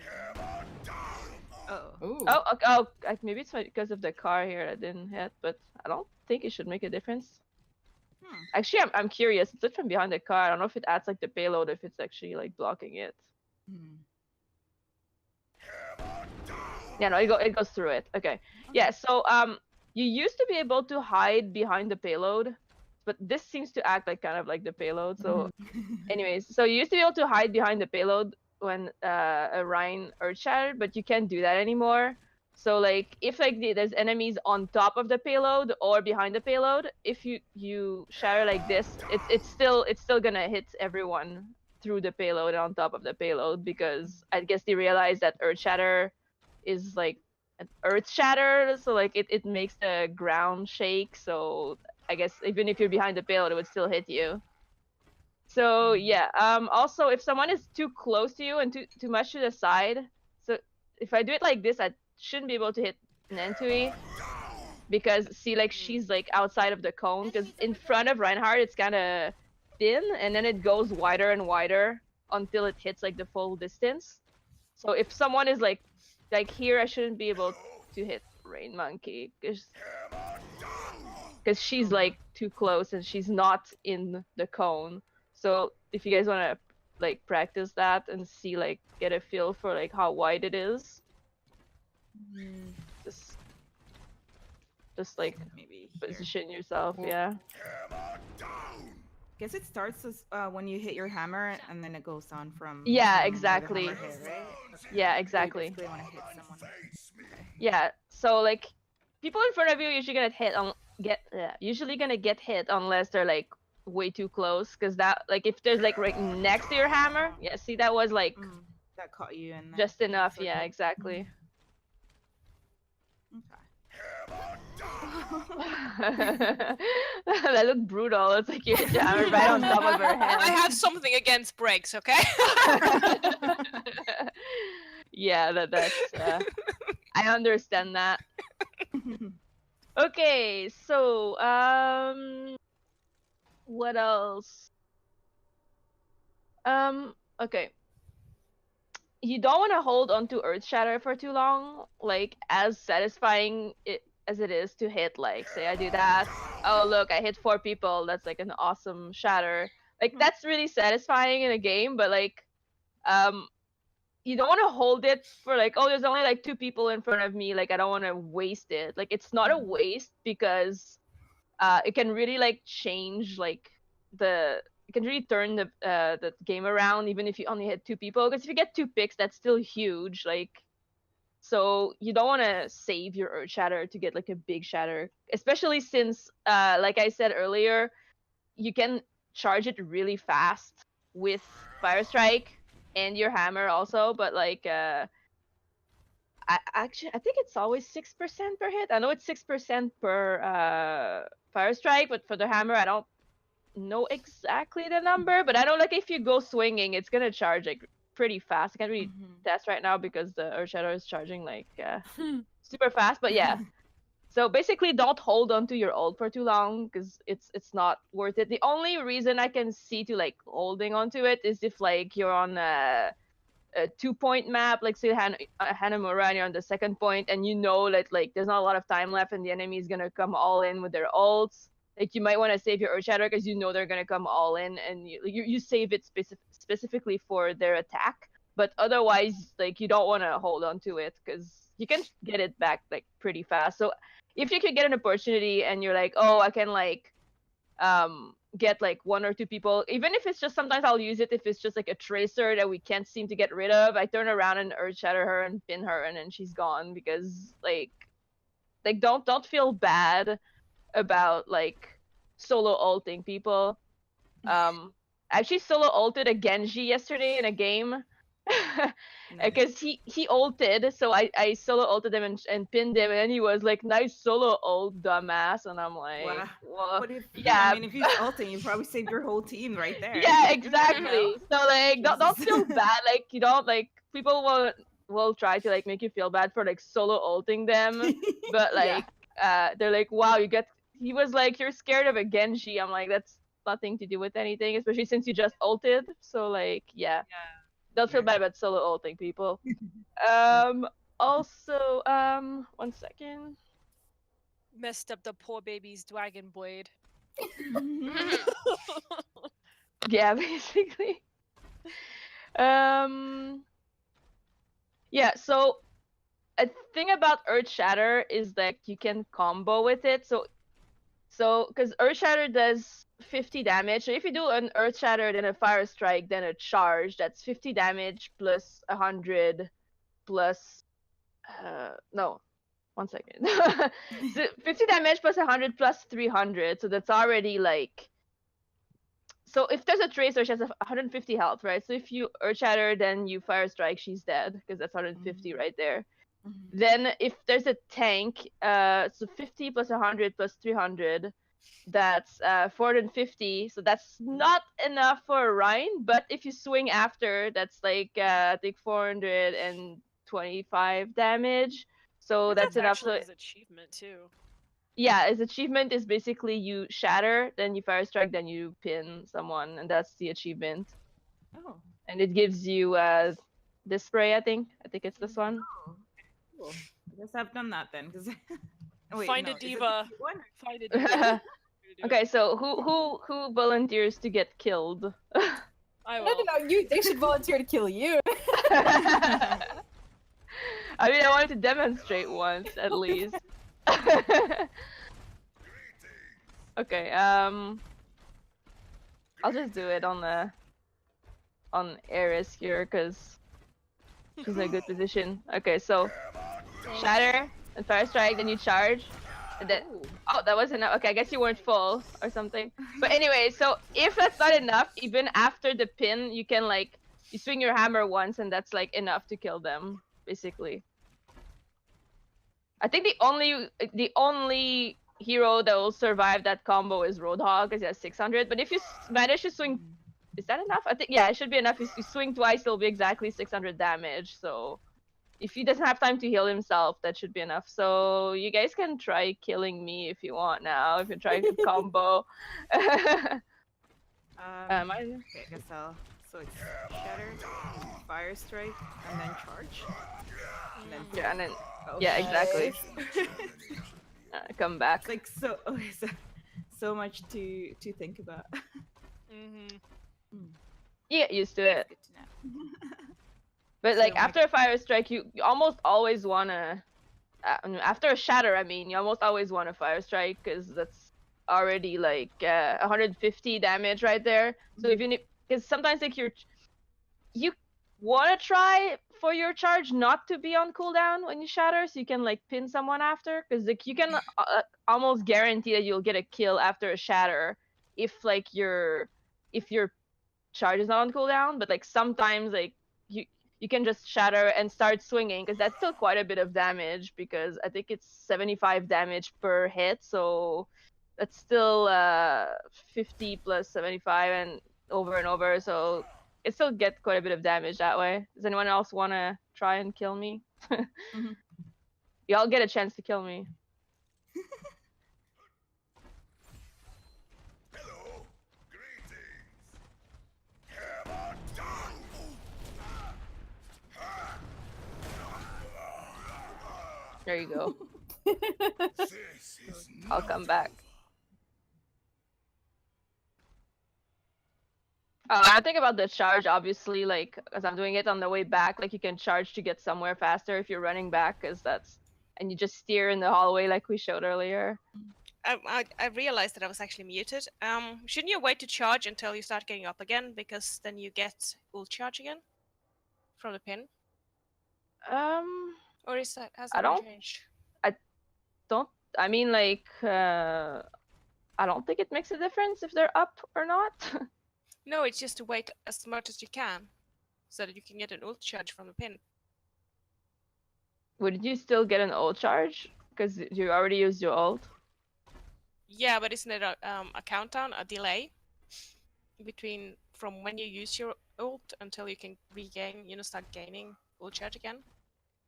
[SPEAKER 5] Oh.
[SPEAKER 1] Ooh.
[SPEAKER 4] Oh, maybe it's because of the car here I didn't hit, but I don't think it should make a difference. Actually, I'm curious. It's lit from behind the car. I don't know if it adds like the payload, if it's actually like blocking it. Yeah, no, it goes through it. Okay. Yeah, so you used to be able to hide behind the payload, but this seems to act like kind of like the payload. So, anyways, so you used to be able to hide behind the payload when a Rhine Earthshatter, but you can't do that anymore. So like if like there's enemies on top of the payload or behind the payload, if you shatter like this, it's still gonna hit everyone through the payload and on top of the payload, because I guess they realized that Earthshatter is like an Earthshatter, so like it makes the ground shake. So I guess even if you're behind the payload, it would still hit you. So yeah. Also, if someone is too close to you and too much to the side, so if I do it like this, I shouldn't be able to hit Nantui, because see, like she's like outside of the cone, because in front of Reinhardt it's kind of thin, and then it goes wider and wider until it hits like the full distance. So if someone is like here, I shouldn't be able to hit Rain Monkey because she's like too close and she's not in the cone. So if you guys want to like practice that and see, like get a feel for like how wide it is, just like
[SPEAKER 5] Maybe here.
[SPEAKER 4] position yourself. Yeah.
[SPEAKER 5] Guess it starts as, when you hit your hammer, and then it goes on from.
[SPEAKER 4] Yeah,
[SPEAKER 5] where the
[SPEAKER 4] exactly.
[SPEAKER 5] hammer hit, right?
[SPEAKER 4] Yeah,
[SPEAKER 5] So you
[SPEAKER 4] exactly.
[SPEAKER 5] basically wanna hit someone.
[SPEAKER 4] Yeah. So like people in front of you are usually gonna usually gonna get hit unless they're like way too close. Cause that like if there's like right next to your hammer, yeah. See that was like
[SPEAKER 5] that caught you in there.
[SPEAKER 4] just enough.
[SPEAKER 5] Circle.
[SPEAKER 4] Yeah, exactly. That looked brutal. It's like you hit your hammer right on top of her head.
[SPEAKER 3] I have something against breaks, okay?
[SPEAKER 4] Yeah, that's. I understand that. Okay, so what else? Okay. You don't want to hold on to Earth Shatter for too long, like as satisfying as it is to hit. Like, say I do that. Oh look, I hit 4 people. That's like an awesome shatter. Like that's really satisfying in a game, but like, you don't want to hold it for like, oh, there's only like 2 people in front of me. Like I don't want to waste it. Like it's not a waste because it can really like change like it can really turn the game around even if you only hit 2 people. Because if you get 2 picks, that's still huge. Like, so you don't want to save your Earth Shatter to get like a big shatter, especially since like I said earlier, you can charge it really fast with Fire Strike and your hammer also. But like I think it's always 6% per hit. I know it's 6% per Fire Strike, but for the hammer I don't know exactly the number, but I know like if you go swinging, it's gonna charge like pretty fast. I can't really test right now because the Earth Shadow is charging like super fast, but yeah. So basically, don't hold on to your ult for too long because it's not worth it. The only reason I can see to like holding onto it is if like you're on a 2-point map, like say Hanamura, and you're on the 2nd point, and you know that like there's not a lot of time left, and the enemy is gonna come all in with their ults. Like you might want to save your Earth Shatter because you know they're gonna come all in, and you save it specifically for their attack. But otherwise, like you don't want to hold on to it because you can get it back like pretty fast. So if you could get an opportunity and you're like, oh, I can like get like 1 or 2 people, even if it's just, sometimes I'll use it if it's just like a tracer that we can't seem to get rid of. I turn around and Earth Shatter her and pin her, and then she's gone. Because like don't feel bad about like solo ulting people. I actually solo ulted a Genji yesterday in a game because he ulted, so I solo ulted him and pinned him, and he was like, nice solo ult, dumbass. And I'm like,
[SPEAKER 5] wow.
[SPEAKER 4] well,
[SPEAKER 5] What if,
[SPEAKER 4] yeah,
[SPEAKER 5] I mean, if he's ulting, you probably saved your whole team right there.
[SPEAKER 4] yeah, exactly. So like don't feel bad. Like you don't like, people will try to like make you feel bad for like solo ulting them, but like they're like, wow, he was like, you're scared of a Genji. I'm like, that's nothing to do with anything, especially since you just ulted. So like, yeah. Don't feel bad about solo ulting people. Also, 1 second.
[SPEAKER 3] Messed up the poor baby's dragon blade.
[SPEAKER 4] Yeah, basically. Yeah, so a thing about Earth Shatter is that you can combo with it. So because Earth Shatter does 50 damage. So if you do an Earth Shatter, then a Fire Strike, then a charge, that's 50 damage plus 100 plus no, 1 second. So 50 damage plus 100 plus 300. So that's already like, so if there's a tracer, she has 150 health, right? So if you Earth Shatter, then you Fire Strike, she's dead because that's 150 right there. Then if there's a tank, so 50 plus 100 plus 300, that's 450. So that's not enough for Ryan, but if you swing after, that's like I think 425 damage. So that's enough.
[SPEAKER 3] Actually his achievement too.
[SPEAKER 4] Yeah, his achievement is basically you shatter, then you Fire Strike, then you pin someone, and that's the achievement.
[SPEAKER 5] Oh.
[SPEAKER 4] And it gives you this spray, I think it's this one.
[SPEAKER 5] Oh. Cool. I guess I've done that then, because
[SPEAKER 3] Find a diva. Find a diva.
[SPEAKER 4] Okay, so who volunteers to get killed?
[SPEAKER 3] I will.
[SPEAKER 1] No, they should volunteer to kill you.
[SPEAKER 4] I mean, I wanted to demonstrate once at least. Okay, I'll just do it on Eris here because she's in a good position. Okay, so shatter, and Fire Strike, then you charge, and then oh, that wasn't enough. Okay, I guess you weren't full or something. But anyway, so if that's not enough, even after the pin, you can like you swing your hammer once, and that's like enough to kill them, basically. I think the only hero that will survive that combo is Roadhog because he has 600. But if you manage to swing, is that enough? I think yeah, it should be enough. If you swing twice, it'll be exactly 600 damage. So if he doesn't have time to heal himself, that should be enough. So you guys can try killing me if you want now. If you're trying to combo.
[SPEAKER 5] Okay, I guess I'll. So it's Shatter, Fire Strike, and then Charge. And then
[SPEAKER 4] Yeah, and then
[SPEAKER 5] oh,
[SPEAKER 4] yeah, exactly.
[SPEAKER 5] it's
[SPEAKER 4] Come back.
[SPEAKER 5] like so much to think about.
[SPEAKER 3] Mm-hmm.
[SPEAKER 4] You get used to it.
[SPEAKER 5] Good to know.
[SPEAKER 4] But
[SPEAKER 5] So,
[SPEAKER 4] like
[SPEAKER 5] like-
[SPEAKER 4] after a Fire Strike, you almost always wanna. After a Shatter, I mean, you almost always want a Fire Strike because that's already like 150 damage right there. So if you because sometimes like you want to try for your charge not to be on cooldown when you shatter, so you can like pin someone after, because like you can almost guarantee that you'll get a kill after a shatter if like your charge is not on cooldown. But like sometimes like you can just shatter and start swinging, because that's still quite a bit of damage, because I think it's 75 damage per hit, so that's still 50 plus 75 and over, so it still gets quite a bit of damage that way. Does anyone else want to try and kill me?
[SPEAKER 5] Mhm.
[SPEAKER 4] Y'all get a chance to kill me.
[SPEAKER 6] Hello, greetings. Hammer down.
[SPEAKER 4] There you go.
[SPEAKER 6] This is
[SPEAKER 4] I'll come back. I think about the charge, obviously, like, as I'm doing it on the way back, like, you can charge to get somewhere faster if you're running back, because that's, and you just steer in the hallway like we showed earlier.
[SPEAKER 3] I realized that I was actually muted. Shouldn't you wait to charge until you start getting up again, because then you get ult charge again from the pin? Or is that has
[SPEAKER 4] I
[SPEAKER 3] that been
[SPEAKER 4] don't-
[SPEAKER 3] changed?
[SPEAKER 4] I mean, like, I don't think it makes a difference if they're up or not.
[SPEAKER 3] No, it's just to wait as much as you can, so that you can get an ult charge from the pin.
[SPEAKER 4] Would you still get an ult charge? Because you already used your ult.
[SPEAKER 3] Yeah, but isn't it a countdown, a delay between from when you use your ult until you can regain, start gaining ult charge again?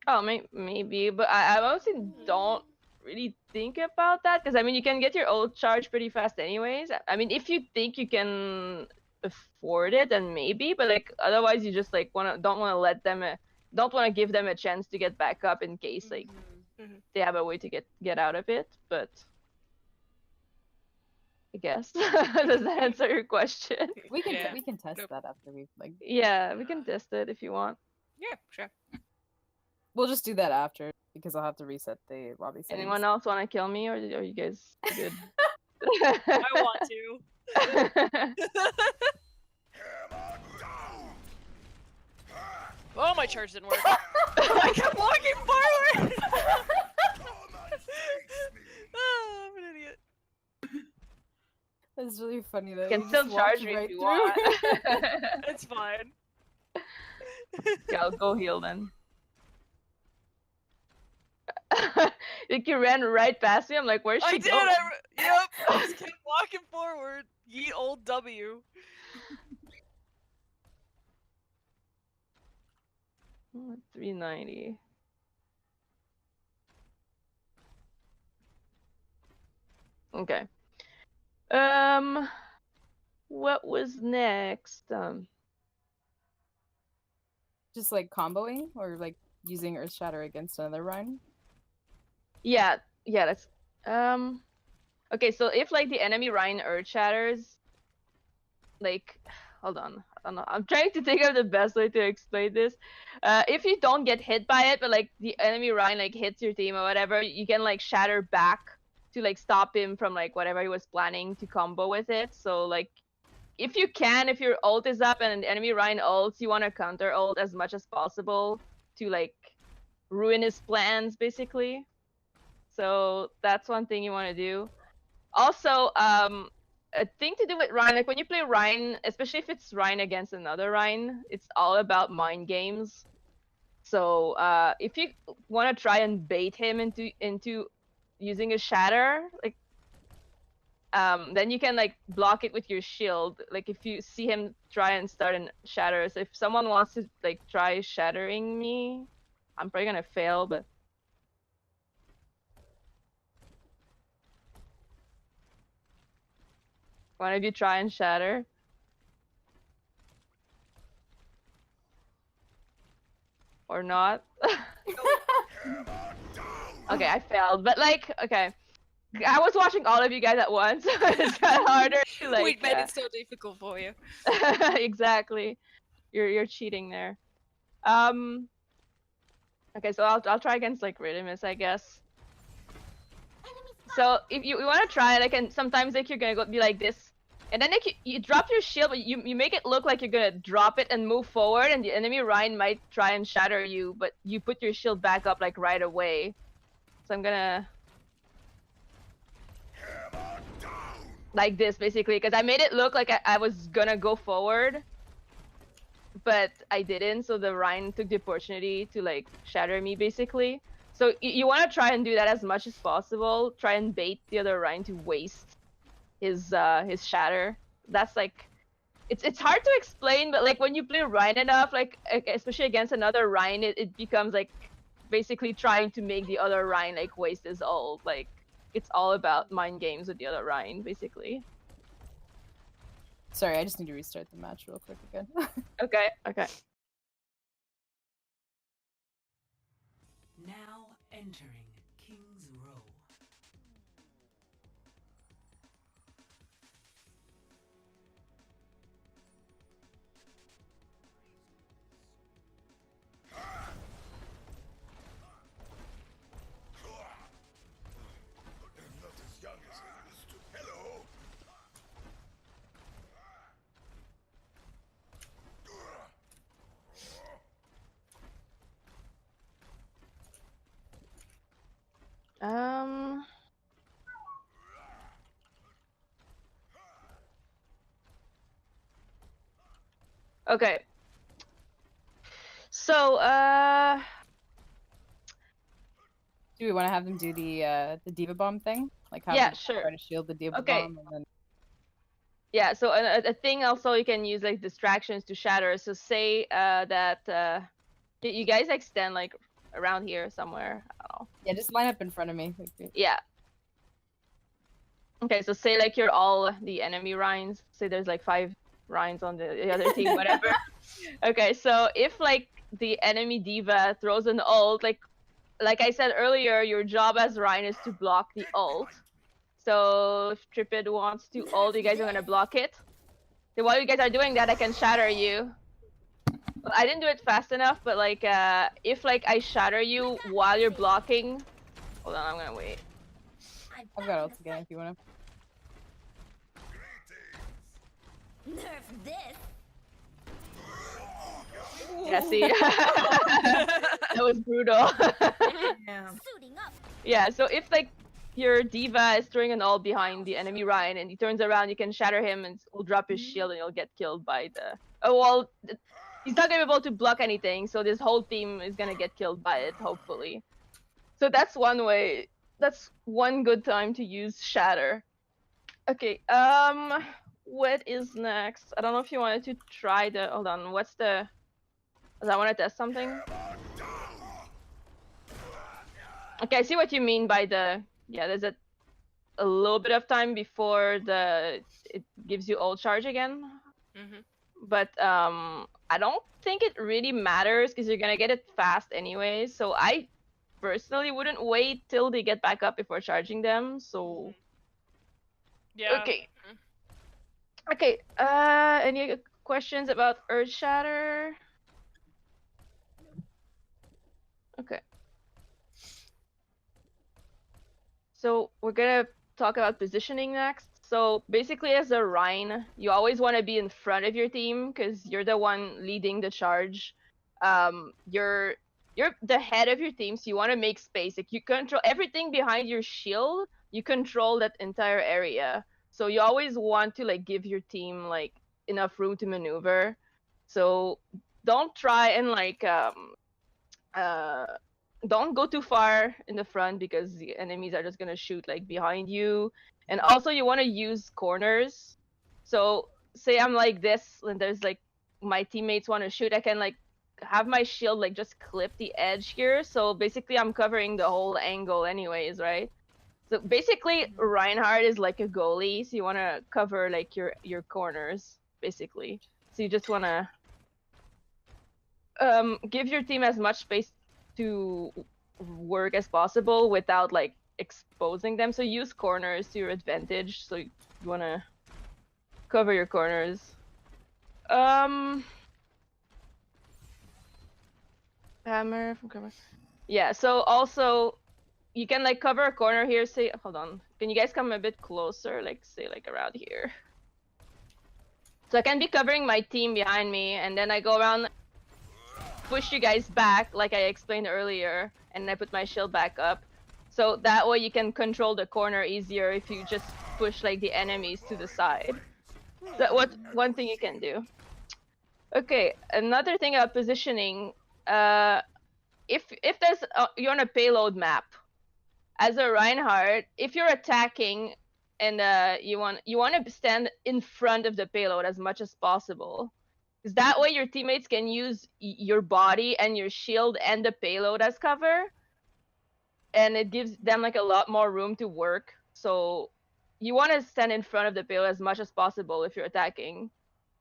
[SPEAKER 4] Oh, maybe, but I honestly don't really think about that, because I mean, you can get your ult charge pretty fast anyways. I mean, if you think you can afford it, then maybe, but like otherwise you just like don't want to let them don't want to give them a chance to get back up in case like they have a way to get out of it. But I guess does that answer your question?
[SPEAKER 1] We can
[SPEAKER 3] Yeah.
[SPEAKER 1] we can test
[SPEAKER 3] Nope.
[SPEAKER 1] that after we like.
[SPEAKER 4] Yeah, we can test it if you want.
[SPEAKER 3] Yeah, sure.
[SPEAKER 1] We'll just do that after because I'll have to reset the lobby settings.
[SPEAKER 4] Anyone else want to kill me, or are you guys good?
[SPEAKER 3] I want to. Oh, my charge didn't work. I kept walking forward. Oh, I'm an idiot.
[SPEAKER 1] That's really funny though.
[SPEAKER 4] You can
[SPEAKER 1] You
[SPEAKER 4] still
[SPEAKER 1] just
[SPEAKER 4] charge
[SPEAKER 1] walked
[SPEAKER 4] me
[SPEAKER 1] right
[SPEAKER 4] if you
[SPEAKER 1] through.
[SPEAKER 4] want.
[SPEAKER 3] It's fine.
[SPEAKER 4] Yeah, I'll go heal then. Like you ran right past me. I'm like, where's she
[SPEAKER 3] I did.
[SPEAKER 4] going?
[SPEAKER 3] Yep. I just kept walking forward. Ye old W.
[SPEAKER 4] 390. Okay. What was next?
[SPEAKER 1] Just like comboing or like using Earth Shatter against another run.
[SPEAKER 4] Yeah, that's okay, so if like the enemy Rhine Earth shatters, like hold on, I don't know. I'm trying to think of the best way to explain this. If you don't get hit by it, but like the enemy Rhine like hits your team or whatever, you can like shatter back to like stop him from like whatever he was planning to combo with it. So like if you can, if your ult is up and an enemy Rhine ults, you want to counter ult as much as possible to like ruin his plans basically. So that's one thing you want to do. Also, a thing to do with Rhine, like when you play Rhine, especially if it's Rhine against another Rhine, it's all about mind games. So if you want to try and bait him into using a shatter, like then you can like block it with your shield. Like if you see him try and start and shatter, so if someone wants to like try shattering me, I'm probably gonna fail, but one of you try and shatter. Or not. Okay, I failed, but like, okay. I was watching all of you guys at once, so it's kind of harder to like.
[SPEAKER 3] We made it so difficult for you.
[SPEAKER 4] Exactly, you're cheating there. Okay, so I'll try against like Rhythmus, I guess. So if you want to try it, like, and sometimes like you're gonna be like this, and then like you drop your shield, but you make it look like you're gonna drop it and move forward, and the enemy Rhine might try and shatter you, but you put your shield back up like right away. So I'm gonna like this basically, because I made it look like I was gonna go forward, but I didn't. So the Rhine took the opportunity to like shatter me basically. So you want to try and do that as much as possible. Try and bait the other Rhine to waste his shatter. That's like, it's hard to explain, but like when you play Rhine enough, like especially against another Rhine, it becomes like basically trying to make the other Rhine like waste his ult. Like it's all about mind games with the other Rhine basically.
[SPEAKER 1] Sorry, I just need to restart the match real quick again.
[SPEAKER 4] Okay.
[SPEAKER 7] Now entering King's Row.
[SPEAKER 6] I'm not as young as I used to. Hello.
[SPEAKER 4] Okay. So
[SPEAKER 1] Do we want to have them do the Diva Bomb thing? Like have
[SPEAKER 4] Yeah,
[SPEAKER 1] them
[SPEAKER 4] sure.
[SPEAKER 1] try to shield the Diva
[SPEAKER 4] Okay.
[SPEAKER 1] Bomb and then
[SPEAKER 4] yeah, so a thing also you can use like distractions to shatter. So say that you guys like stand like around here somewhere. I don't know.
[SPEAKER 1] yeah, just line up in front of me.
[SPEAKER 4] Yeah. Okay, so say like you're all the enemy Rhines. Say there's like 5 Rhines on the other team, whatever. Okay, so if like the enemy diva throws an ult, like I said earlier, your job as Rhine is to block the ult. So if Tripid wants to ult, you guys are gonna block it. So while you guys are doing that, I can shatter you. Well, I didn't do it fast enough, but like if like I shatter you while you're blocking, hold on, I'm gonna wait.
[SPEAKER 1] I've got ult again if you want to.
[SPEAKER 8] Nerf this.
[SPEAKER 4] Yeah, see, that was brutal.
[SPEAKER 5] Yeah.
[SPEAKER 8] Suiting up.
[SPEAKER 4] Yeah, so if like your diva is throwing an ult behind the enemy Rhine and he turns around, you can shatter him and he'll drop his shield and he'll get killed by the. Oh well, he's not gonna be able to block anything, so this whole team is gonna get killed by it, hopefully. So that's one way. That's one good time to use shatter. Okay, what is next? I don't know if you wanted to try the. Hold on, what's the? Does I want to test something? Okay, I see what you mean by the. Yeah, there's a little bit of time before it gives you ult charge again. But I don't think it really matters because you're gonna get it fast anyway. So I personally wouldn't wait till they get back up before charging them. So
[SPEAKER 3] Yeah.
[SPEAKER 4] okay. Okay. Any questions about Earth Shatter? Okay. So we're gonna talk about positioning next. So basically, as a Rhine, you always want to be in front of your team because you're the one leading the charge. Your you're the head of your team, so you want to make space. Like you control everything behind your shield. You control that entire area. So you always want to like give your team like enough room to maneuver. So don't try and like don't go too far in the front because the enemies are just gonna shoot like behind you. And also you want to use corners. So say I'm like this and there's like my teammates want to shoot, I can like have my shield like just clip the edge here. So basically I'm covering the whole angle anyways, right? So basically Reinhardt is like a goalie, so you want to cover like your corners basically. So you just want to give your team as much space to work as possible without like exposing them. So use corners to your advantage. So you want to cover your corners. Hammer from cover. Yeah, so also you can like cover a corner here. Say, hold on. Can you guys come a bit closer? Like say like around here. So I can be covering my team behind me, and then I go around, push you guys back like I explained earlier, and I put my shield back up. So that way you can control the corner easier if you just push like the enemies to the side. So what one thing you can do. Okay, another thing about positioning, if there's you're on a payload map, as a Reinhardt, if you're attacking and you want to stand in front of the payload as much as possible. Because that way your teammates can use your body and your shield and the payload as cover. And it gives them like a lot more room to work. So you want to stand in front of the payload as much as possible if you're attacking.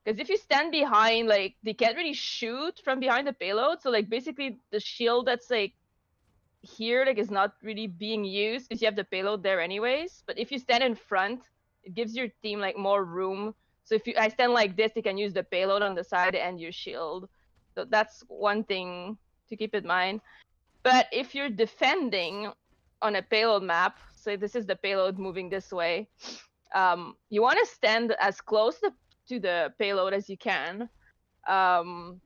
[SPEAKER 4] Because if you stand behind, like, they can't really shoot from behind the payload. So like basically the shield that's like here like is not really being used because you have the payload there anyways. But if you stand in front, it gives your team like more room. So if I stand like this, they can use the payload on the side and your shield. So that's one thing to keep in mind. But if you're defending on a payload map, say this is the payload moving this way, you want to stand as close to the payload as you can. You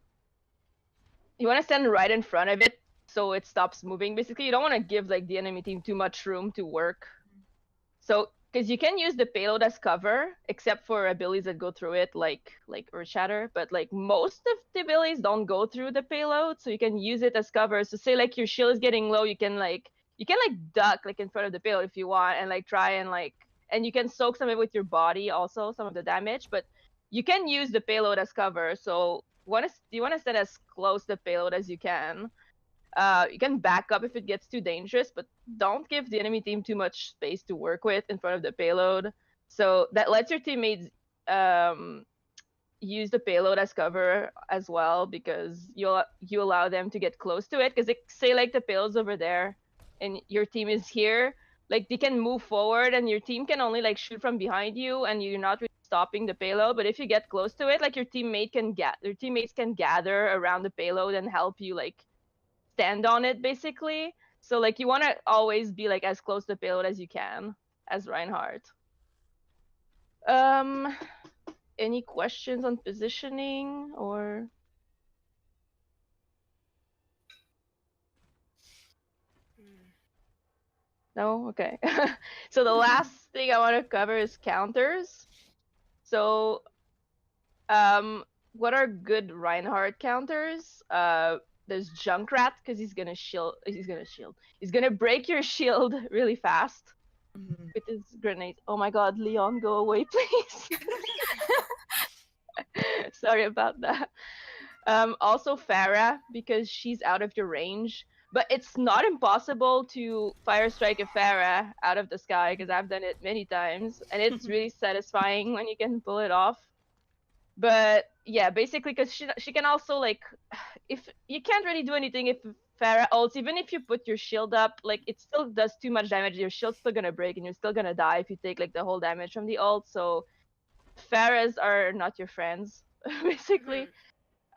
[SPEAKER 4] want to stand right in front of it so it stops moving. Basically, you don't want to give like the enemy team too much room to work. So, because you can use the payload as cover, except for abilities that go through it, like Earth Shatter. But like most of the abilities don't go through the payload, so you can use it as cover. So say like your shield is getting low, you can like duck like in front of the payload if you want, and like try and like, and you can soak some of it with your body also, some of the damage. But you can use the payload as cover. So you want to stand as close to the payload as you can. You can back up if it gets too dangerous, but don't give the enemy team too much space to work with in front of the payload. So that lets your teammates use the payload as cover as well, because you allow them to get close to it. Because say like the payload's over there and your team is here, like they can move forward and your team can only like shoot from behind you and you're not really stopping the payload. But if you get close to it, like your teammates can gather around the payload and help you like stand on it basically. So like you want to always be like as close to the payload as you can as Reinhardt. Any questions on positioning or? No? Okay. So the last thing I want to cover is counters. So what are good Reinhardt counters? There's Junkrat, because he's gonna break your shield really fast with his grenades. Oh my god, Leon, go away, please. Sorry about that. Also Farah, because she's out of your range. But it's not impossible to fire strike a Farah out of the sky, because I've done it many times, and it's really satisfying when you can pull it off. But yeah, basically, because she can also like, if you can't really do anything if Farah ults, even if you put your shield up, like it still does too much damage. Your shield's still gonna break, and you're still gonna die if you take like the whole damage from the ult. So Farahs are not your friends, basically.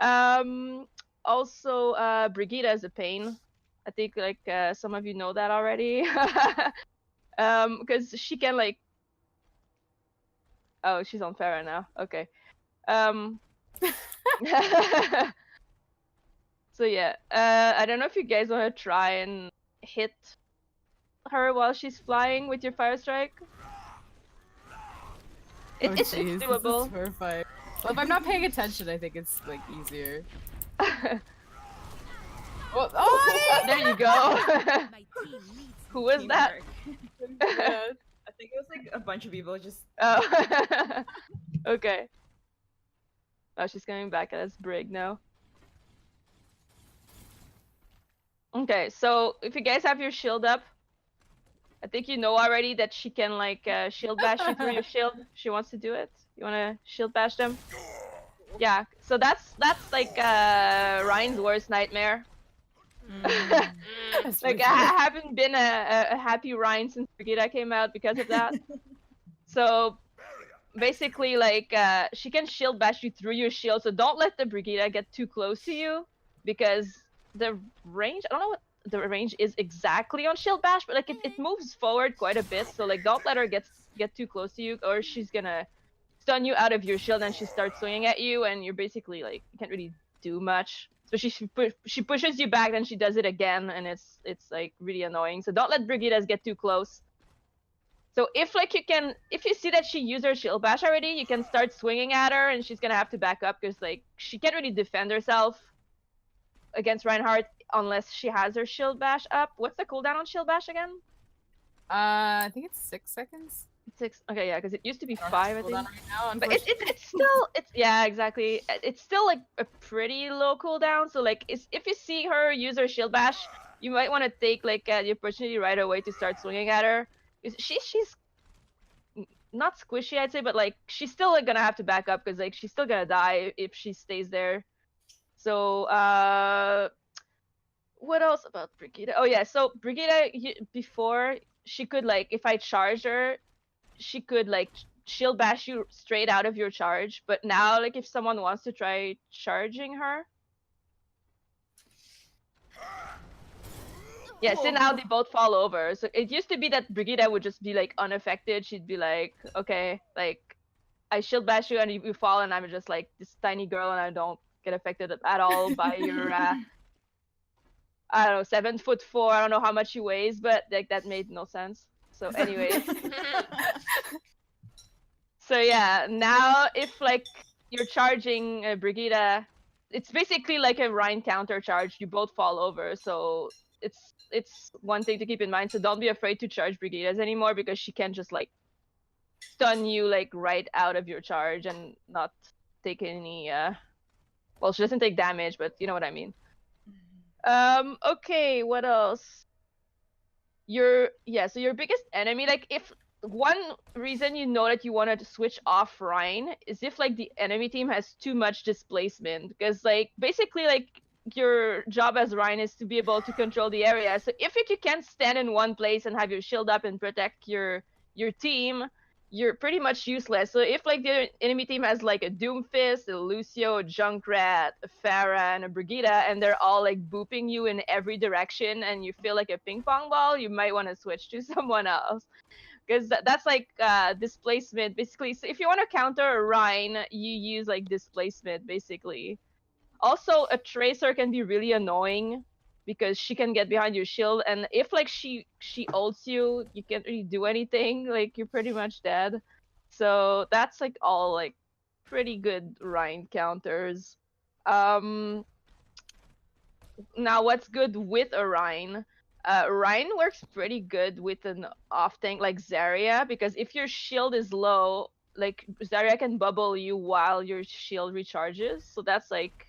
[SPEAKER 4] Also, Brigitte is a pain. I think like some of you know that already. Because she can like. Oh, she's on Farah now. Okay. So yeah, I don't know if you guys want to try and hit her while she's flying with your fire strike.
[SPEAKER 1] Oh
[SPEAKER 4] It's
[SPEAKER 1] jeez, this
[SPEAKER 4] doable.
[SPEAKER 1] is horrifying. Well, if I'm not paying attention, I think it's like easier. Oh,
[SPEAKER 4] There you go.
[SPEAKER 7] My team needs
[SPEAKER 4] Who was that?
[SPEAKER 5] Yeah, I think it was like a bunch of people just.
[SPEAKER 4] Oh. Okay. Oh, she's coming back as Brig now. Okay, so if you guys have your shield up, I think you know already that she can like shield bash you through your shield. She wants to do it. You wanna shield bash them? Yeah. So that's like Ryan's worst nightmare.
[SPEAKER 1] That's
[SPEAKER 4] Like
[SPEAKER 1] for
[SPEAKER 4] I
[SPEAKER 1] sure.
[SPEAKER 4] haven't been a happy Ryan since Brigida came out because of that. So basically, like she can shield bash you through your shield. So don't let the Brigida get too close to you because the range. I don't know what the range is exactly on shield bash, but like it moves forward quite a bit. So like don't let her get too close to you, or she's gonna stun you out of your shield and she starts swinging at you, and you're basically like you can't really do much. Especially she pushes you back, then she does it again, and it's like really annoying. So don't let Brigidas get too close. So if like if you see that she used her shield bash already, you can start swinging at her, and she's gonna have to back up because like she can't really defend herself against Reinhardt unless she has her shield bash up. What's the cooldown on shield bash again?
[SPEAKER 1] I think it's 6 seconds.
[SPEAKER 4] 6. Okay, yeah, because it used to be
[SPEAKER 1] Our
[SPEAKER 4] 5, I
[SPEAKER 1] cooldown
[SPEAKER 4] think.
[SPEAKER 1] right now,
[SPEAKER 4] But it's still yeah, exactly. It's still like a pretty low cooldown. So like if you see her use her shield bash, you might want to take like the opportunity right away to start swinging at her. She's not squishy, I'd say, but like she's still like gonna have to back up because like she's still gonna die if she stays there. So what else about Brigida? Oh yeah, so Brigida before she could like if I charge her, she could like shield bash you straight out of your charge, but now like if someone wants to try charging her, yeah, so now they both fall over. So it used to be that Brigida would just be like unaffected. She'd be like, okay, like I shield bash you and you fall, and I'm just like this tiny girl and I don't get affected at all by your I don't know, 7'4". I don't know how much she weighs, but like that made no sense. So anyways. So yeah, now if like you're charging Brigida, it's basically like a Rhine counter charge. You both fall over, so it's one thing to keep in mind. So don't be afraid to charge Brigidas anymore because she can just like stun you like right out of your charge and not take any. Well, she doesn't take damage, but you know what I mean. Okay, what else? So your biggest enemy, like if one reason you know that you wanted to switch off Rhine is if like the enemy team has too much displacement, because like basically like your job as Rhine is to be able to control the area. So if you can't stand in one place and have your shield up and protect your team, you're pretty much useless. So if like the enemy team has like a Doomfist, a Lucio, a Junkrat, a Pharah, and a Brigida, and they're all like booping you in every direction, and you feel like a ping pong ball, you might want to switch to someone else. Because that's like displacement, basically. So if you want to counter a Rhine, you use like displacement, basically. Also, a Tracer can be really annoying because she can get behind your shield, and if like she ults you, you can't really do anything. Like you're pretty much dead. So that's like all like pretty good Rhine counters. Now what's good with a Rhine? Rhine works pretty good with an off tank like Zarya, because if your shield is low, like Zarya can bubble you while your shield recharges. So that's like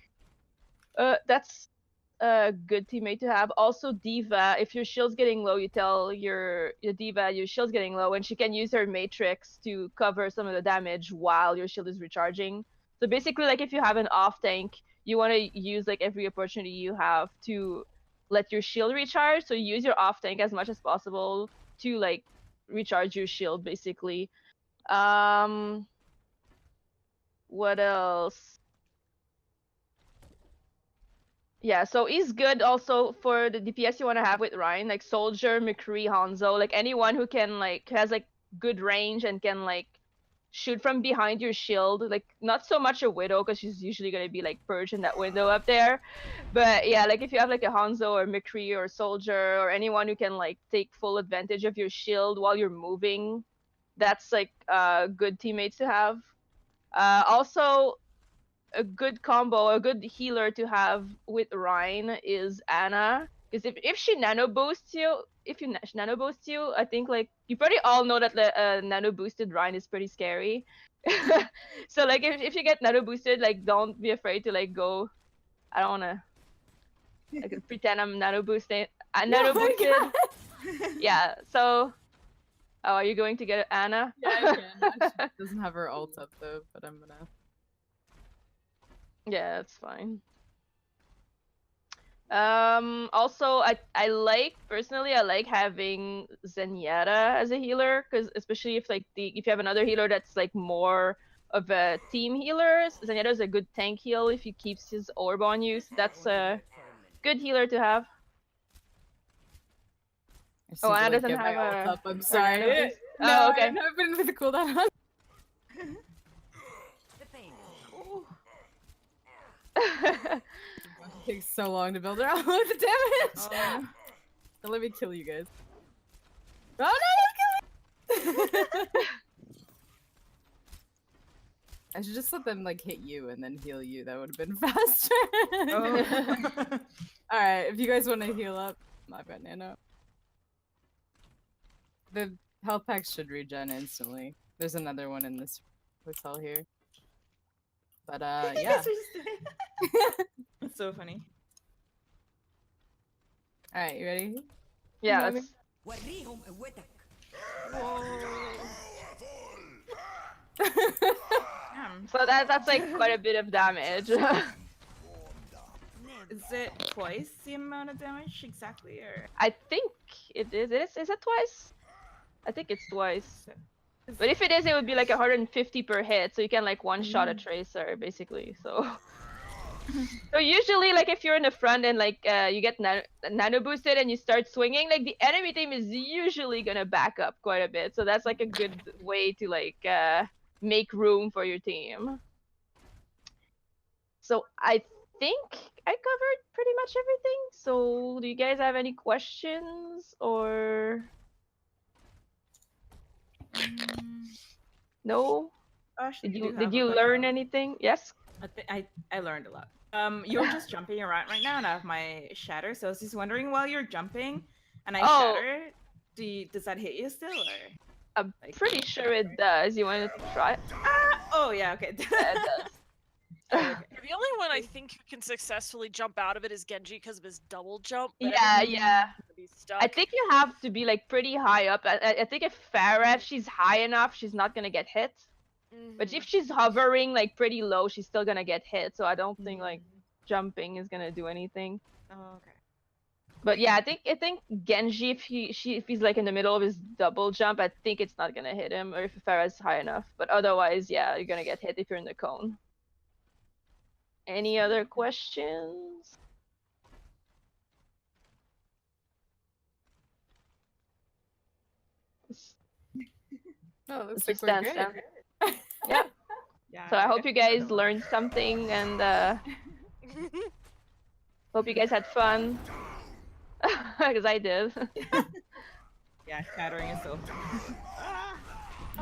[SPEAKER 4] that's a good teammate to have. Also D.Va, if your shield's getting low, you tell your D.Va your shield's getting low, and she can use her matrix to cover some of the damage while your shield is recharging. So basically, like if you have an off tank, you want to use like every opportunity you have to let your shield recharge. So use your off tank as much as possible to like recharge your shield, basically. What else? Yeah, so he's good also for the DPS you want to have with Ryan, like Soldier, McCree, Hanzo, like anyone who can like has like good range and can like shoot from behind your shield. Like not so much a Widow because she's usually gonna be like purged in that window up there, But yeah, like if you have like a Hanzo or McCree or Soldier or anyone who can like take full advantage of your shield while you're moving, that's like good teammates to have. Also, a good combo, a good healer to have with Rein is Anna. Because if she nano boosts you, nano boosts you, I think like you probably all know that the nano boosted Rein is pretty scary. So like if you get nano boosted, like don't be afraid to like go. I don't wanna like pretend I'm nano boosted. Nano boosted. Yeah. So, oh, are you going to get Anna?
[SPEAKER 1] Yeah, I can. She doesn't have her ult up though, but I'm gonna.
[SPEAKER 4] Yeah, that's fine. Also, I like personally, I like having Zenyatta as a healer, because especially if like if you have another healer that's like more of a team healer, Zenyatta is a good tank heal if he keeps his orb on you. So that's a good healer to have. Oh, Anna doesn't have a.
[SPEAKER 1] I'm sorry.
[SPEAKER 4] Oh, okay.
[SPEAKER 1] I've never been with the cooldown on.
[SPEAKER 7] The pain.
[SPEAKER 1] It takes so long to build her up with the damage. So let me kill you guys. Oh no! Don't kill me! I should just let them like hit you and then heal you. That would have been faster. All right, if you guys want to heal up, my bad, Nano. The health packs should regen instantly. There's another one in this hotel here. But yeah.
[SPEAKER 5] That's so funny.
[SPEAKER 1] All right, you ready?
[SPEAKER 4] Yeah.
[SPEAKER 1] Nami?
[SPEAKER 4] Let's...
[SPEAKER 7] وريهم قوتك.
[SPEAKER 4] So that's like quite a bit of damage.
[SPEAKER 5] Is it twice the amount of damage exactly, or?
[SPEAKER 4] I think it is. Is it twice? I think it's twice. But if it is, it would be like 150 per hit, so you can like one shot a tracer basically. So, so usually like if you're in the front and like you get nano boosted and you start swinging, like the enemy team is usually gonna back up quite a bit. So that's like a good way to like make room for your team. So I think I covered pretty much everything. So do you guys have any questions or? No?
[SPEAKER 5] Actually,
[SPEAKER 4] Did you learn anything? Yes?
[SPEAKER 5] I learned a lot. You're just jumping around right now, and I have my shatter. So I was just wondering, while you're jumping, and I shatter, does that hit you still, or?
[SPEAKER 4] I'm pretty sure it does. You want to try?
[SPEAKER 5] Oh yeah, okay.
[SPEAKER 4] Yeah, it does.
[SPEAKER 5] Okay.
[SPEAKER 3] The only one I think who can successfully jump out of it is Genji because of his double jump. but
[SPEAKER 4] Yeah, yeah.
[SPEAKER 3] he's stuck.
[SPEAKER 4] I think you have to be like pretty high up. I think if Farah, if she's high enough, she's not gonna get hit. But if she's hovering like pretty low, she's still gonna get hit. So I don't think like jumping is gonna do anything.
[SPEAKER 5] Oh, okay.
[SPEAKER 4] But yeah, I think Genji, if he's like in the middle of his double jump, I think it's not gonna hit him, or if Farah's high enough. But otherwise, yeah, you're gonna get hit if you're in the cone. Any other questions?
[SPEAKER 1] Oh, looks
[SPEAKER 4] Just
[SPEAKER 1] like we're
[SPEAKER 4] dance
[SPEAKER 1] good.
[SPEAKER 4] down. Yeah.
[SPEAKER 5] Yeah.
[SPEAKER 4] So I hope you guys learned something and hope you guys had fun. Because I did.
[SPEAKER 5] Yeah, shattering is so.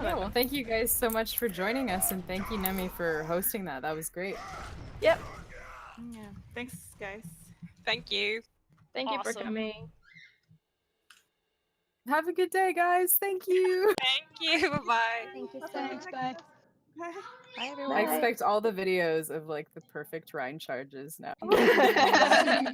[SPEAKER 1] Yeah, well, thank you guys so much for joining us, and thank you, Nemi, for hosting that. That was great.
[SPEAKER 4] Yep.
[SPEAKER 5] Yeah. Thanks, guys.
[SPEAKER 3] Thank you.
[SPEAKER 4] Thank you for
[SPEAKER 3] Awesome.
[SPEAKER 4] coming.
[SPEAKER 1] Have a good day, guys. Thank you.
[SPEAKER 3] Thank you. Bye-bye.
[SPEAKER 2] Thank you so much. Bye.
[SPEAKER 5] Bye.
[SPEAKER 2] Bye,
[SPEAKER 1] I
[SPEAKER 2] everyone.
[SPEAKER 1] expect all the videos of like the perfect Rhine charges now.
[SPEAKER 5] Definitely.